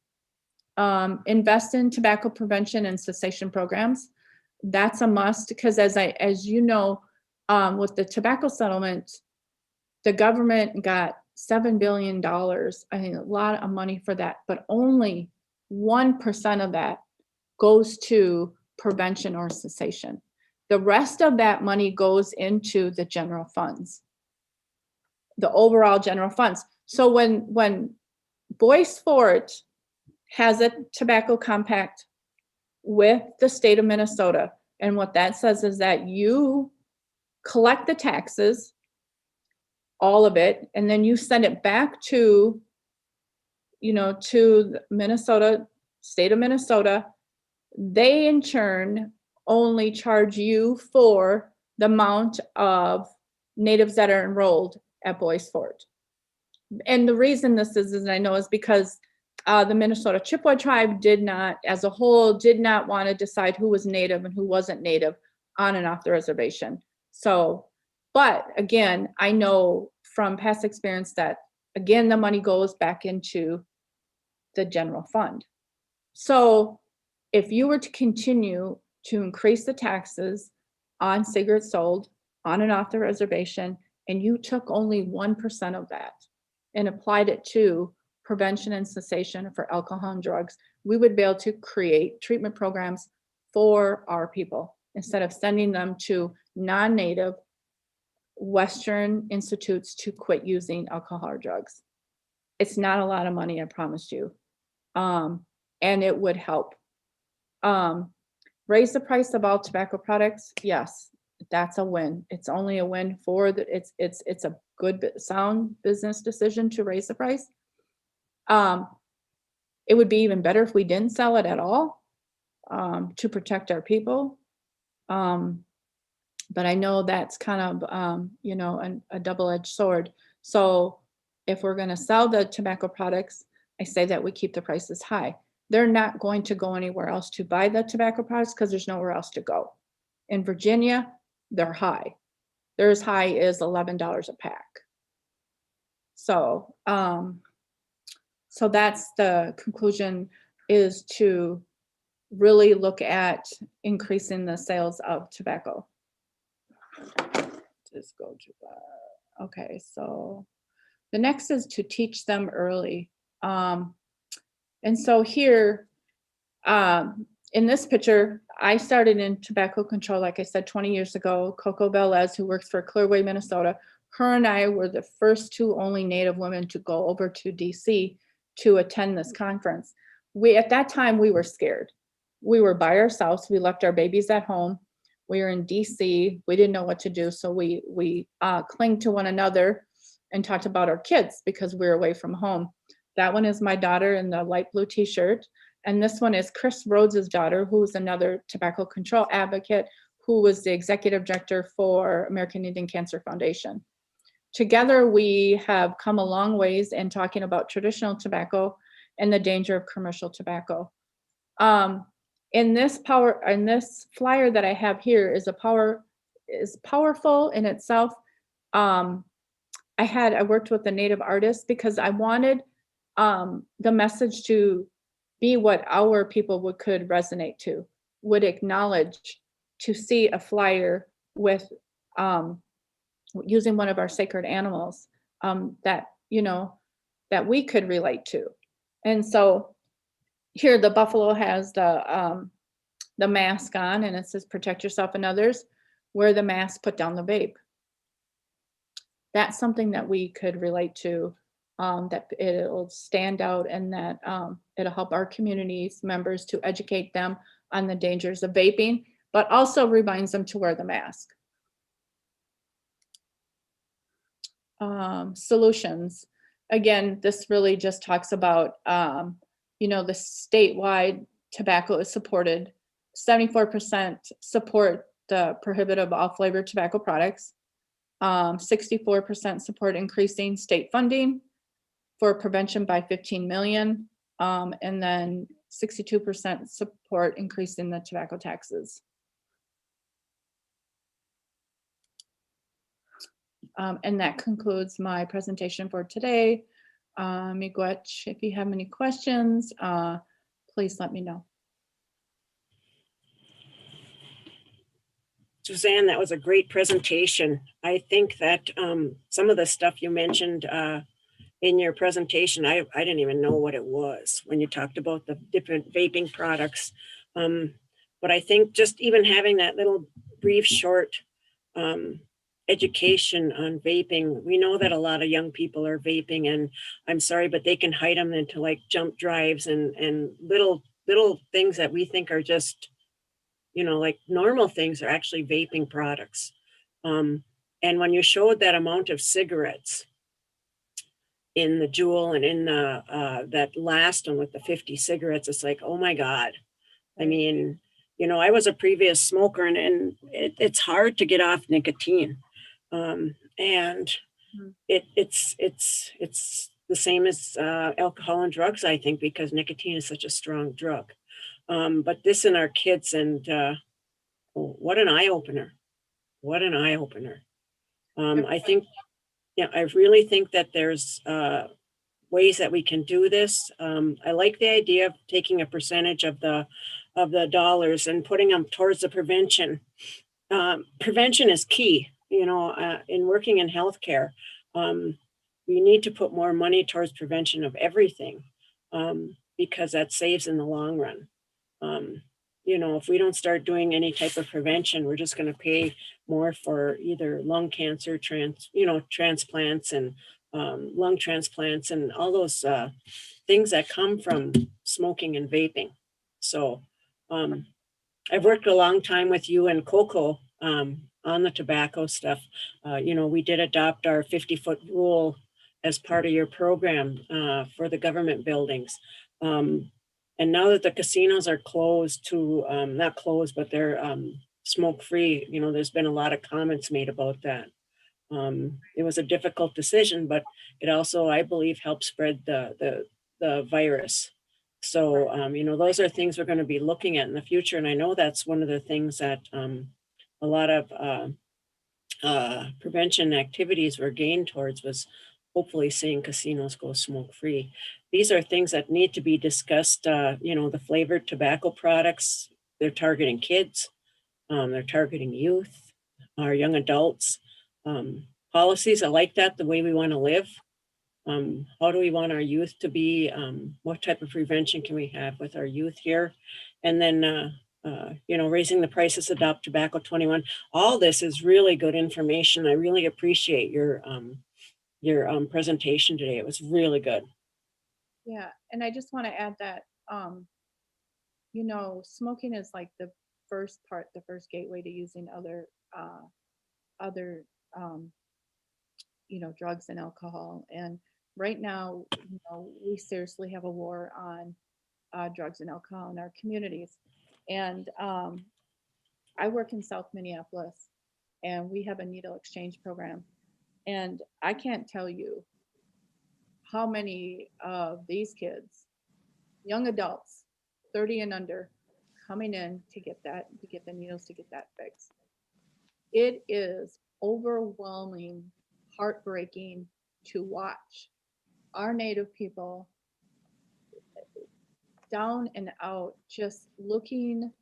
Invest in tobacco prevention and cessation programs. That's a must because as you know, with the tobacco settlement, the government got $7 billion. I mean, a lot of money for that, but only 1% of that goes to prevention or cessation. The rest of that money goes into the general funds, the overall general funds. So when Boyce Fort has a tobacco compact with the state of Minnesota, and what that says is that you collect the taxes, all of it, and then you send it back to, to Minnesota, state of Minnesota. They in turn only charge you for the amount of natives that are enrolled at Boys Fort. And the reason this is I know, is because the Minnesota Chippewa tribe did not, as a whole, did not want to decide who was native and who wasn't native on and off the reservation. So, but again, I know from past experience that, again, the money goes back into the general fund. So if you were to continue to increase the taxes on cigarettes sold on and off the reservation, and you took only 1% of that and applied it to prevention and cessation for alcohol and drugs, we would be able to create treatment programs for our people instead of sending them to non-native Western institutes to quit using alcohol or drugs. It's not a lot of money, I promise you. And it would help. Raise the price of all tobacco products. Yes, that's a win. It's only a win for it's a good sound business decision to raise the price. It would be even better if we didn't sell it at all, to protect our people. But I know that's kind of, a double-edged sword. So if we're going to sell the tobacco products, I say that we keep the prices high. They're not going to go anywhere else to buy the tobacco products because there's nowhere else to go. In Virginia, they're high. They're as high as $11 a pack. So, so that's the conclusion, is to really look at increasing the sales of tobacco. Just go to okay, so the next is to teach them early. And so here, in this picture, I started in tobacco control, like I said, 20 years ago. Coco Velez, who works for Clearway, Minnesota, her and I were the first two only Native women to go over to DC to attend this conference. At that time, we were scared. We were by ourselves. We left our babies at home. We were in DC. We didn't know what to do. So we clung to one another and talked about our kids because we were away from home. That one is my daughter in the light blue t-shirt. And this one is Chris Rhodes's daughter, who is another tobacco control advocate, who was the executive director for American Indian Cancer Foundation. Together, we have come a long ways in talking about traditional tobacco and the danger of commercial tobacco. In this flyer that I have here is powerful in itself. I worked with a Native artist because I wanted the message to be what our people could resonate to, would acknowledge, to see a flyer with using one of our sacred animals that we could relate to. And so here the buffalo has the mask on, and it says protect yourself and others. Wear the mask, put down the vape. That's something that we could relate to, that it'll stand out, and that it'll help our community's members to educate them on the dangers of vaping, but also reminds them to wear the mask. Solutions. Again, this really just talks about, the statewide tobacco is supported. 74% support the prohibitive all-flavored tobacco products. 64% support increasing state funding for prevention by 15 million. And then 62% support increasing the tobacco taxes. And that concludes my presentation for today. Miigwech, if you have any questions, please let me know. Suzanne, that was a great presentation. I think that some of the stuff you mentioned in your presentation, I didn't even know what it was when you talked about the different vaping products. But I think just even having that little brief, short education on vaping, we know that a lot of young people are vaping, and I'm sorry, but they can hide them into like jump drives and little things that we think are just, like normal things, are actually vaping products. And when you showed that amount of cigarettes in the Juul and in the that last one with the 50 cigarettes, it's like, oh my God. I mean, you know, I was a previous smoker, and it's hard to get off nicotine. And it's the same as alcohol and drugs, I think, because nicotine is such a strong drug. But this in our kids, and what an eye opener! What an eye opener! I think, yeah, I really think that there's ways that we can do this. I like the idea of taking a percentage of the dollars and putting them towards the prevention. Prevention is key, you know, in working in healthcare. We need to put more money towards prevention of everything, because that saves in the long run. You know, if we don't start doing any type of prevention, we're just going to pay more for either lung cancer, transplants, and lung transplants, and all those things that come from smoking and vaping. So I've worked a long time with you and Coco on the tobacco stuff. You know, we did adopt our 50-foot rule as part of your program for the government buildings. And now that the casinos are closed to, not closed, but they're smoke-free, you know, there's been a lot of comments made about that. It was a difficult decision, but it also, I believe, helped spread the virus. So, you know, those are things we're going to be looking at in the future. And I know that's one of the things that a lot of prevention activities were gained towards, was hopefully seeing casinos go smoke-free. These are things that need to be discussed. You know, the flavored tobacco products, they're targeting kids, they're targeting youth, our young adults. Policies, I like that, the way we want to live. How do we want our youth to be? What type of prevention can we have with our youth here? And then, you know, raising the prices, adopt tobacco 21. All this is really good information. I really appreciate your presentation today. It was really good. Yeah, and I just want to add that, you know, smoking is like the first gateway to using other, you know, drugs and alcohol. And right now, you know, we seriously have a war on drugs and alcohol in our communities. And I work in South Minneapolis, and we have a needle exchange program. And I can't tell you how many of these kids, young adults, 30 and under, coming in to get the needles, to get that fixed. It is overwhelming, heartbreaking to watch our Native people down and out, just looking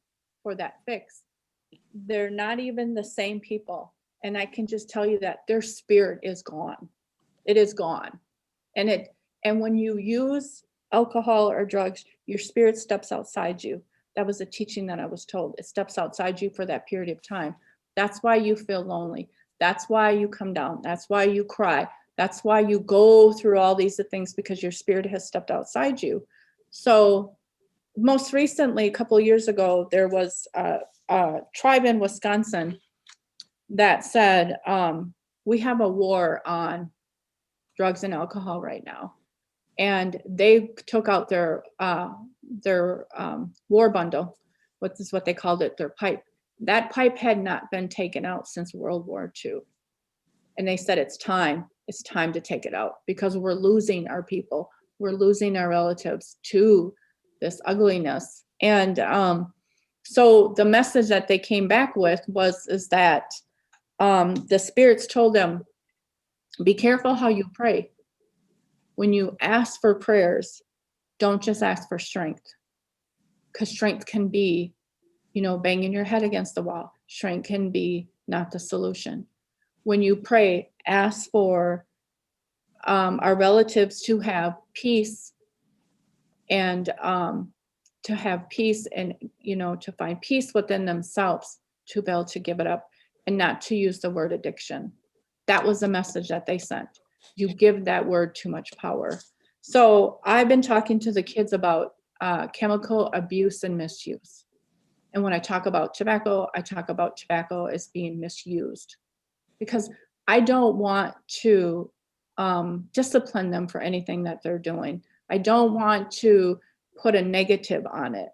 for that fix. They're not even the same people. And I can just tell you that their spirit is gone. It is gone. And when you use alcohol or drugs, your spirit steps outside you. That was a teaching that I was told. It steps outside you for that period of time. That's why you feel lonely. That's why you come down. That's why you cry. That's why you go through all these things, because your spirit has stepped outside you. So most recently, a couple of years ago, there was a tribe in Wisconsin that said, we have a war on drugs and alcohol right now. And they took out their war bundle, which is what they called it, their pipe. That pipe had not been taken out since World War II. And they said, it's time to take it out, because we're losing our people. We're losing our relatives to this ugliness. And so the message that they came back with is that the spirits told them, be careful how you pray. When you ask for prayers, don't just ask for strength, because strength can be, you know, banging your head against the wall. Strength can be not the solution. When you pray, ask for our relatives to have peace, and to have peace, and, you know, to find peace within themselves, to be able to give it up, and not to use the word addiction. That was the message that they sent. You give that word too much power. So I've been talking to the kids about chemical abuse and misuse. And when I talk about tobacco, I talk about tobacco as being misused, because I don't want to discipline them for anything that they're doing. I don't want to put a negative on it.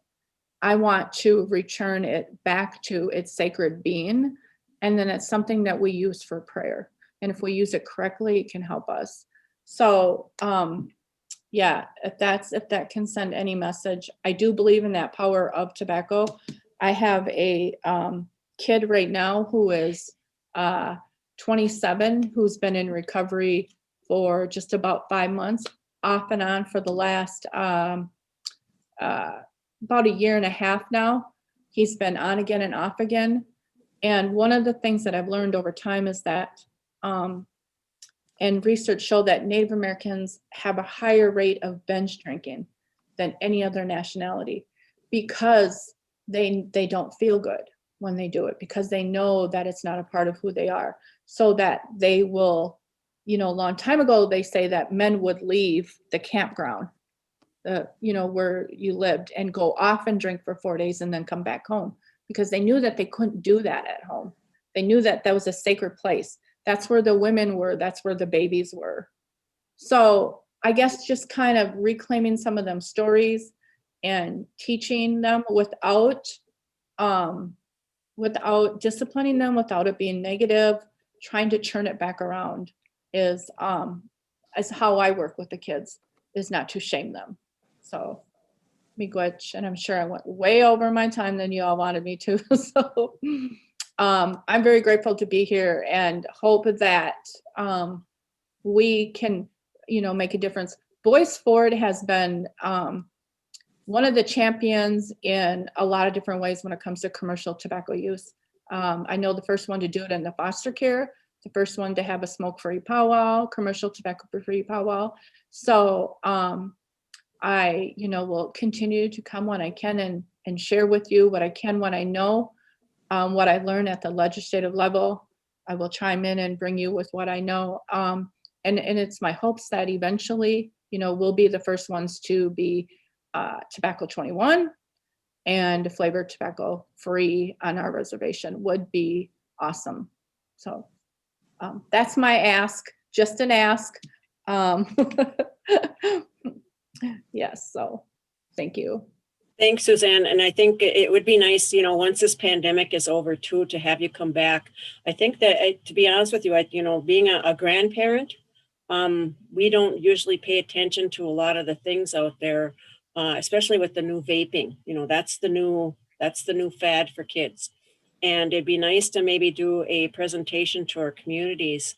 I want to return it back to its sacred being. And then it's something that we use for prayer. And if we use it correctly, it can help us. So, yeah, if that can send any message, I do believe in that power of tobacco. I have a kid right now who is 27, who's been in recovery for just about 5 months, off and on for the last about a year and a half now. He's been on again and off again. And one of the things that I've learned over time is that, and research show that Native Americans have a higher rate of binge drinking than any other nationality, because they don't feel good when they do it, because they know that it's not a part of who they are. So that they will, a long time ago, they say that men would leave the campground, where you lived, and go off and drink for 4 days and then come back home, because they knew that they couldn't do that at home. They knew that that was a sacred place. That's where the women were. That's where the babies were. So I guess just kind of reclaiming some of them stories and teaching them without disciplining them, without it being negative, trying to turn it back around is how I work with the kids, is not to shame them. So, miigwech, and I'm sure I went way over my time than you all wanted me to. So I'm very grateful to be here and hope that we can, make a difference. Boyce Ford has been one of the champions in a lot of different ways when it comes to commercial tobacco use. I know the first one to do it in the foster care, the first one to have a smoke-free powwow, commercial tobacco-free powwow. So I, will continue to come when I can and share with you what I can, what I know, what I learn at the legislative level. I will chime in and bring you with what I know. And it's my hopes that eventually, we'll be the first ones to be tobacco 21 and flavored tobacco free on our reservation would be awesome. So that's my ask, just an ask. Yes, so thank you. Thanks, Suzanne. And I think it would be nice, once this pandemic is over too, to have you come back. I think that, to be honest with you, being a grandparent, we don't usually pay attention to a lot of the things out there, especially with the new vaping. That's the new fad for kids. And it'd be nice to maybe do a presentation to our communities,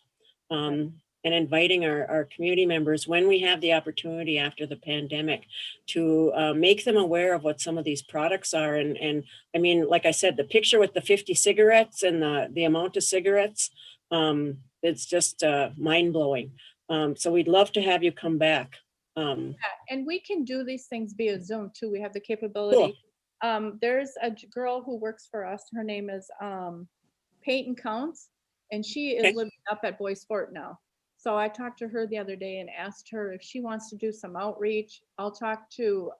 and inviting our community members when we have the opportunity after the pandemic to make them aware of what some of these products are. And I mean, like I said, the picture with the 50 cigarettes and the amount of cigarettes, it's just mind blowing. So we'd love to have you come back. Yeah, and we can do these things via Zoom too. We have the capability. Cool. There's a girl who works for us. Her name is Peyton Counts, and she is living up at Boyce Fort now. So I talked to her the other day and asked her if she wants to do some outreach. I'll talk to,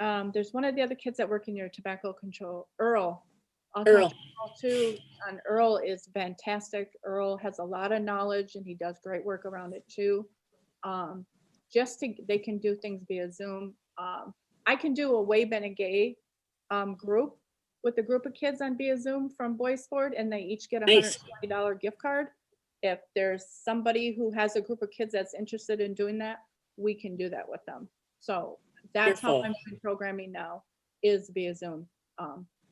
there's one of the other kids that work in your tobacco control, Earl. I'll talk to Earl too, and Earl is fantastic. Earl has a lot of knowledge and he does great work around it too. They can do things via Zoom. I can do a Way Been a Gay group with a group of kids on via Zoom from Boyce Fort, and they each get a $120 gift card. If there's somebody who has a group of kids that's interested in doing that, we can do that with them. So that's how I'm doing programming now, is via Zoom.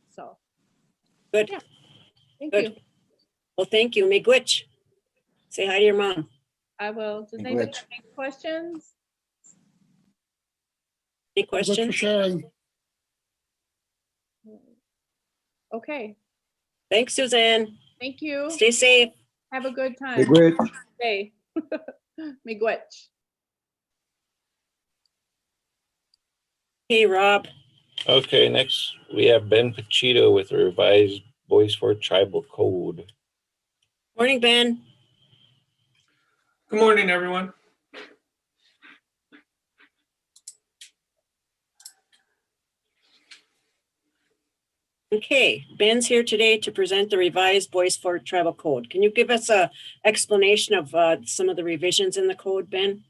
So good. Yeah. Thank you. Well, thank you. Miigwech. Say hi to your mom. I will. Does anybody have any questions? Any questions? Good for sharing. Okay. Thanks, Suzanne. Thank you. Stay safe. Have a good time. Miigwech. Stay. Miigwech. Hey, Rob. Okay, next we have Ben Pachito with the revised Boyce Fort Tribal Code. Morning, Ben. Good morning, everyone. Okay, Ben's here today to present the revised Boyce Fort Tribal Code. Can you give us a explanation of some of the revisions in the code, Ben?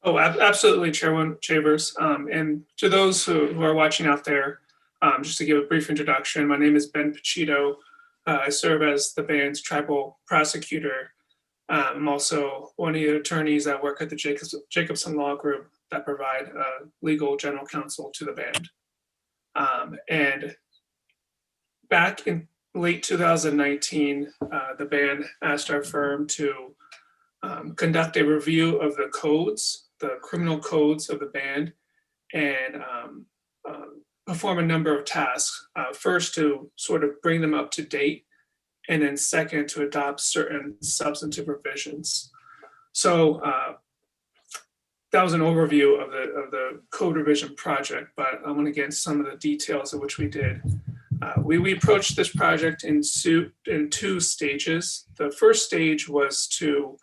Oh, absolutely, Chairman Chavers. And to those who are watching out there, just to give a brief introduction, my name is Ben Pachito. I serve as the band's tribal prosecutor. I'm also one of the attorneys that work at the Jacobson Law Group that provide legal general counsel to the band. And back in late 2019, the band asked our firm to conduct a review of the codes, the criminal codes of the band, and perform a number of tasks. First, to sort of bring them up to date, and then second, to adopt certain substantive revisions. So that was an overview of the code revision project, but I want to get into some of the details of which we did. We approached this project in two stages. The first stage was to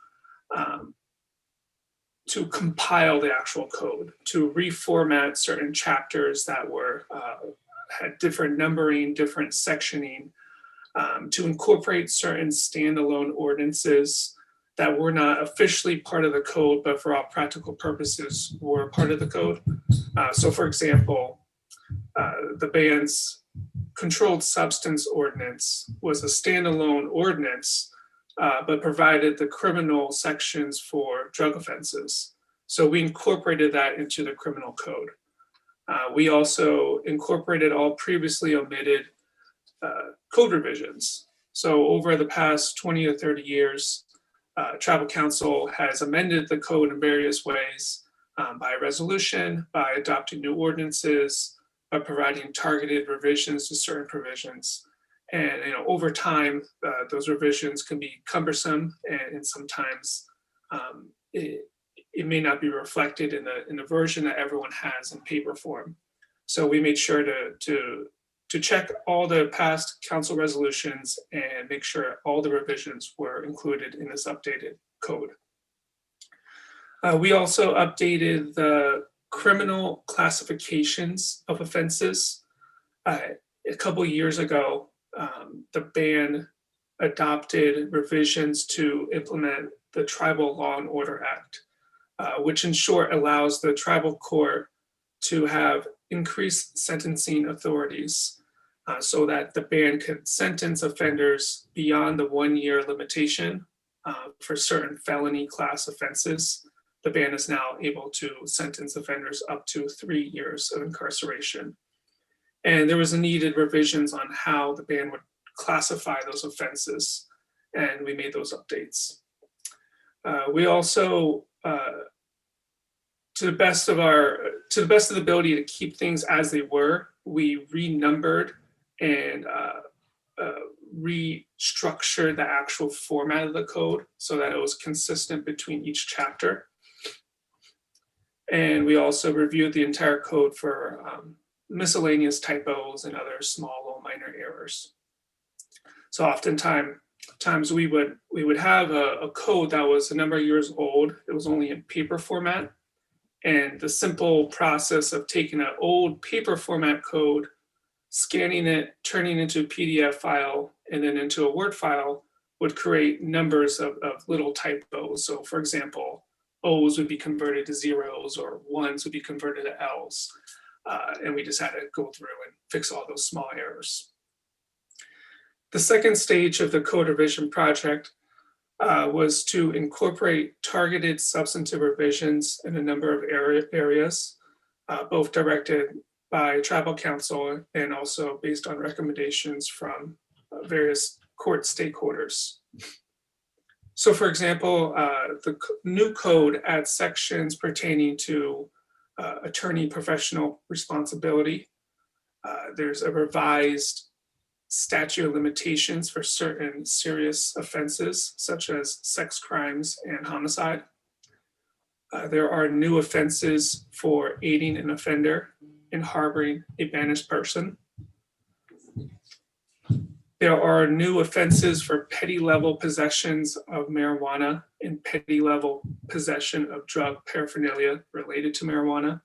compile the actual code, to reformat certain chapters that were had different numbering, different sectioning, to incorporate certain standalone ordinances that were not officially part of the code, but for all practical purposes were part of the code. So for example, the band's controlled substance ordinance was a standalone ordinance, but provided the criminal sections for drug offenses. So we incorporated that into the criminal code. We also incorporated all previously omitted code revisions. So over the past 20 or 30 years, Tribal Council has amended the code in various ways, by resolution, by adopting new ordinances, by providing targeted revisions to certain provisions. And over time, those revisions can be cumbersome, and sometimes it may not be reflected in the version that everyone has in paper form. So we made sure to check all the past council resolutions and make sure all the revisions were included in this updated code. We also updated the criminal classifications of offenses. A couple years ago, the band adopted revisions to implement the Tribal Law and Order Act, which in short allows the tribal court to have increased sentencing authorities, so that the band can sentence offenders beyond the 1 year limitation for certain felony class offenses. The band is now able to sentence offenders up to 3 years of incarceration. And there was a needed revisions on how the band would classify those offenses, and we made those updates. We also, to the best of the ability to keep things as they were, we renumbered and restructured the actual format of the code so that it was consistent between each chapter. And we also reviewed the entire code for miscellaneous typos and other small or minor errors. So oftentimes we would have a code that was a number of years old. It was only in paper format. And the simple process of taking an old paper format code, scanning it, turning it into a PDF file, and then into a Word file would create numbers of little typos. So for example, O's would be converted to zeros, or ones would be converted to L's. And we just had to go through and fix all those small errors. The second stage of the code revision project was to incorporate targeted substantive revisions in a number of areas, both directed by Tribal Council and also based on recommendations from various court stakeholders. So for example, the new code adds sections pertaining to attorney professional responsibility. There's a revised statute of limitations for certain serious offenses, such as sex crimes and homicide. There are new offenses for aiding an offender in harboring a banished person. There are new offenses for petty level possessions of marijuana and petty level possession of drug paraphernalia related to marijuana.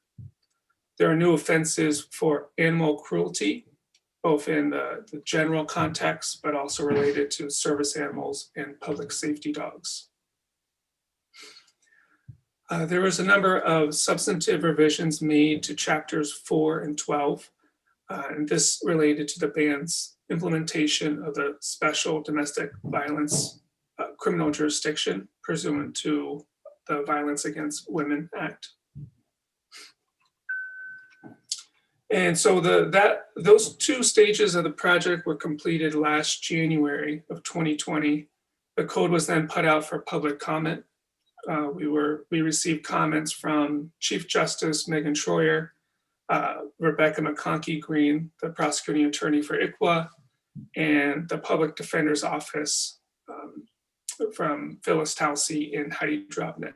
There are new offenses for animal cruelty, both in the general context, but also related to service animals and public safety dogs. There was a number of substantive revisions made to chapters 4 and 12. And this related to the ban's implementation of the special domestic violence criminal jurisdiction pursuant to the Violence Against Women Act. And so those two stages of the project were completed last January of 2020. The code was then put out for public comment. We received comments from Chief Justice Megan Troyer, Rebecca McConkey Green, the prosecuting attorney for ICWA, and the Public Defender's Office from Phyllis Talsey and Heidi Drobnin.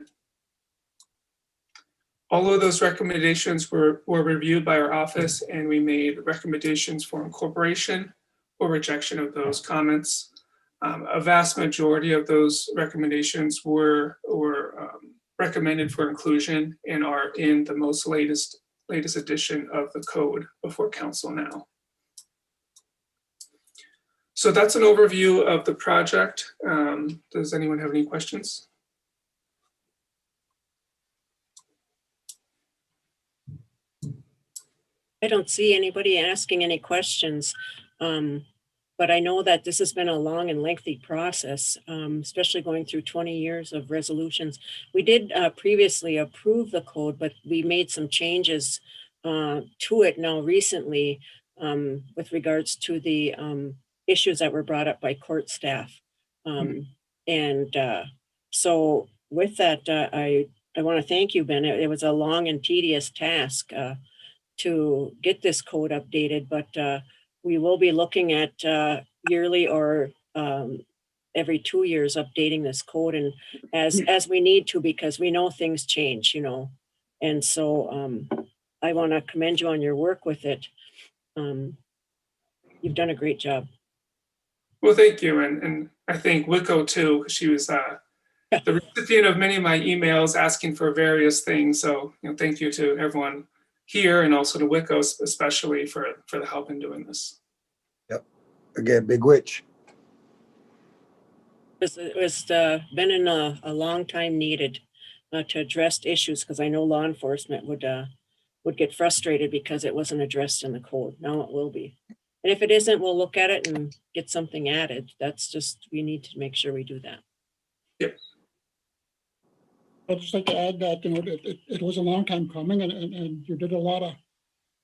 All of those recommendations were reviewed by our office, and we made recommendations for incorporation or rejection of those comments. A vast majority of those recommendations were recommended for inclusion and are in the most latest edition of the code before council now. So that's an overview of the project. Does anyone have any questions? I don't see anybody asking any questions, but I know that this has been a long and lengthy process, especially going through 20 years of resolutions. We did previously approve the code, but we made some changes to it now recently with regards to the issues that were brought up by court staff. So with that, I want to thank you, Ben. It was a long and tedious task to get this code updated, but we will be looking at yearly or every 2 years updating this code, and as we need to, because we know things change, you know. And so I want to commend you on your work with it. You've done a great job. Well, thank you, and I thank Wicco too, because she was the recipient of many of my emails asking for various things. So, you know, thank you to everyone here and also to Wicco especially for the help in doing this. Yep. Again, big witch. It was been in a long time needed to address issues, because I know law enforcement would get frustrated because it wasn't addressed in the code. Now it will be. And if it isn't, we'll look at it and get something added. That's just, we need to make sure we do that. Yep. I'd just like to add that, you know, it was a long time coming, and you did a lot of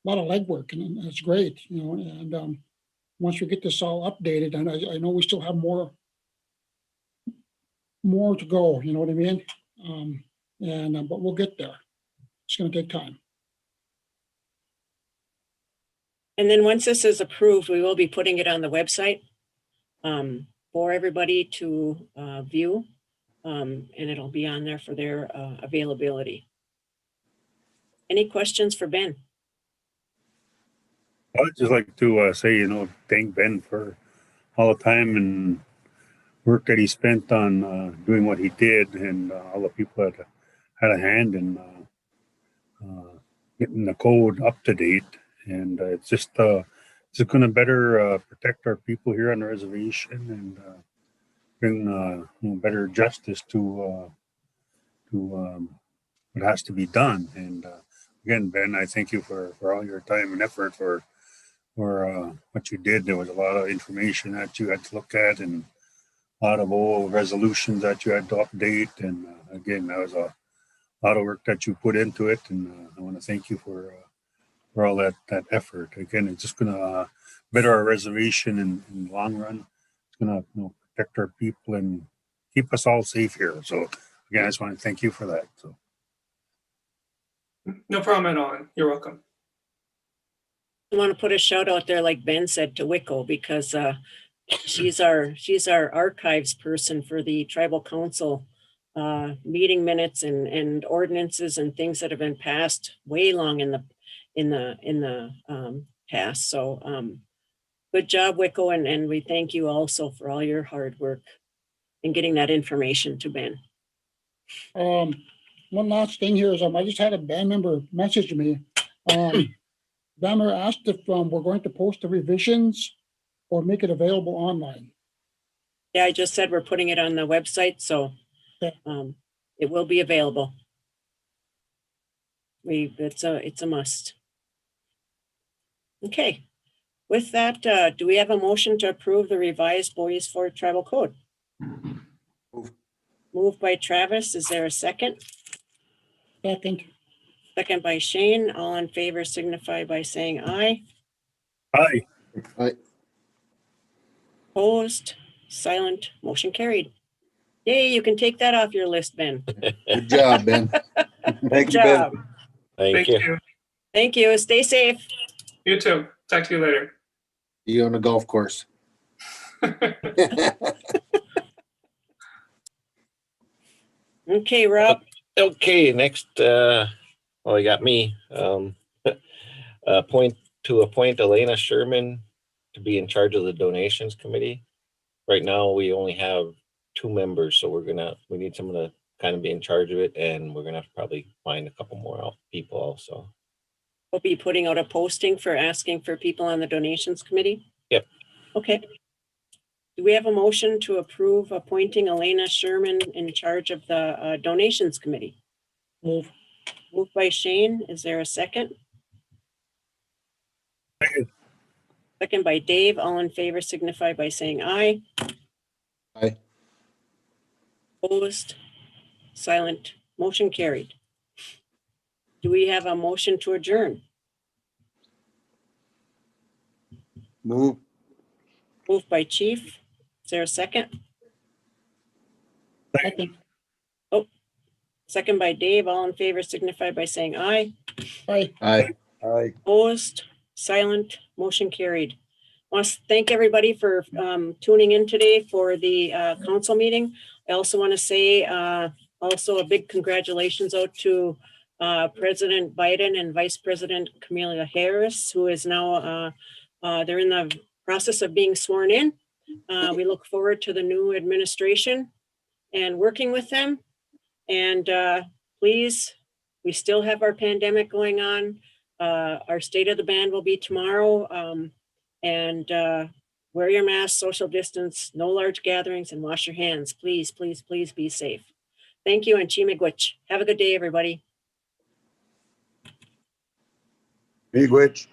legwork, and it's great, you know. And once we get this all updated, and I know we still have more to go, you know what I mean? But we'll get there. It's going to take time. And then once this is approved, we will be putting it on the website for everybody to view, and it'll be on there for their availability. Any questions for Ben? I'd just like to say, you know, thank Ben for all the time and work that he spent on doing what he did, and all the people that had a hand in getting the code up to date. And it's just going to better protect our people here on the reservation, and bring you know, better justice to what has to be done. And again, Ben, I thank you for all your time and effort for what you did. There was a lot of information that you had to look at, and a lot of old resolutions that you had to update. And again, that was a lot of work that you put into it, and I want to thank you for all that effort. Again, it's just going to better our reservation in the long run. It's going to, you know, protect our people and keep us all safe here. So again, I just want to thank you for that. So no problem at all. You're welcome. I want to put a shout out there, like Ben said, to Wicco, because she's our archives person for the tribal council meeting minutes and ordinances and things that have been passed way long in the past. So good job, Wicco, and we thank you also for all your hard work in getting that information to Ben. One last thing here is I just had a band member message me. Band member asked if we're going to post the revisions or make it available online. Yeah, I just said we're putting it on the website, so it will be available. It's a must. Okay. With that, do we have a motion to approve the revised Boys Fort Tribal Code? Moved by Travis. Is there a second? Second. Second by Shane. All in favor signify by saying aye. Aye. Aye. Opposed, silent, motion carried. Yay, you can take that off your list, Ben. Good job, Ben. Good job. Thank you. Thank you. Stay safe. You too. Talk to you later. See you on the golf course. Okay, Rob. Okay, next, well, you got me. Appoint Elena Sherman to be in charge of the donations committee. Right now, we only have 2 members, so we need someone to kind of be in charge of it, and we're gonna have to probably find a couple more people also. We'll be putting out a posting for asking for people on the donations committee. Yep. Okay. Do we have a motion to approve appointing Elena Sherman in charge of the donations committee? Moved by Shane. Is there a second? Second by Dave. All in favor signify by saying aye. Aye. Opposed, silent, motion carried. Do we have a motion to adjourn? Move. Moved by Chief. Is there a second? Second. Oh, second by Dave. All in favor signify by saying aye. Aye. Aye. Aye. Opposed, silent, motion carried. I want to thank everybody for tuning in today for the council meeting. I also want to say also a big congratulations out to President Biden and Vice President Kamala Harris, who is now, they're in the process of being sworn in. We look forward to the new administration and working with them. And please, we still have our pandemic going on. Our state of the band will be tomorrow. And wear your mask, social distance, no large gatherings, and wash your hands. Please, please, please be safe. Thank you, and Chimigwich. Have a good day, everybody. Miigwech.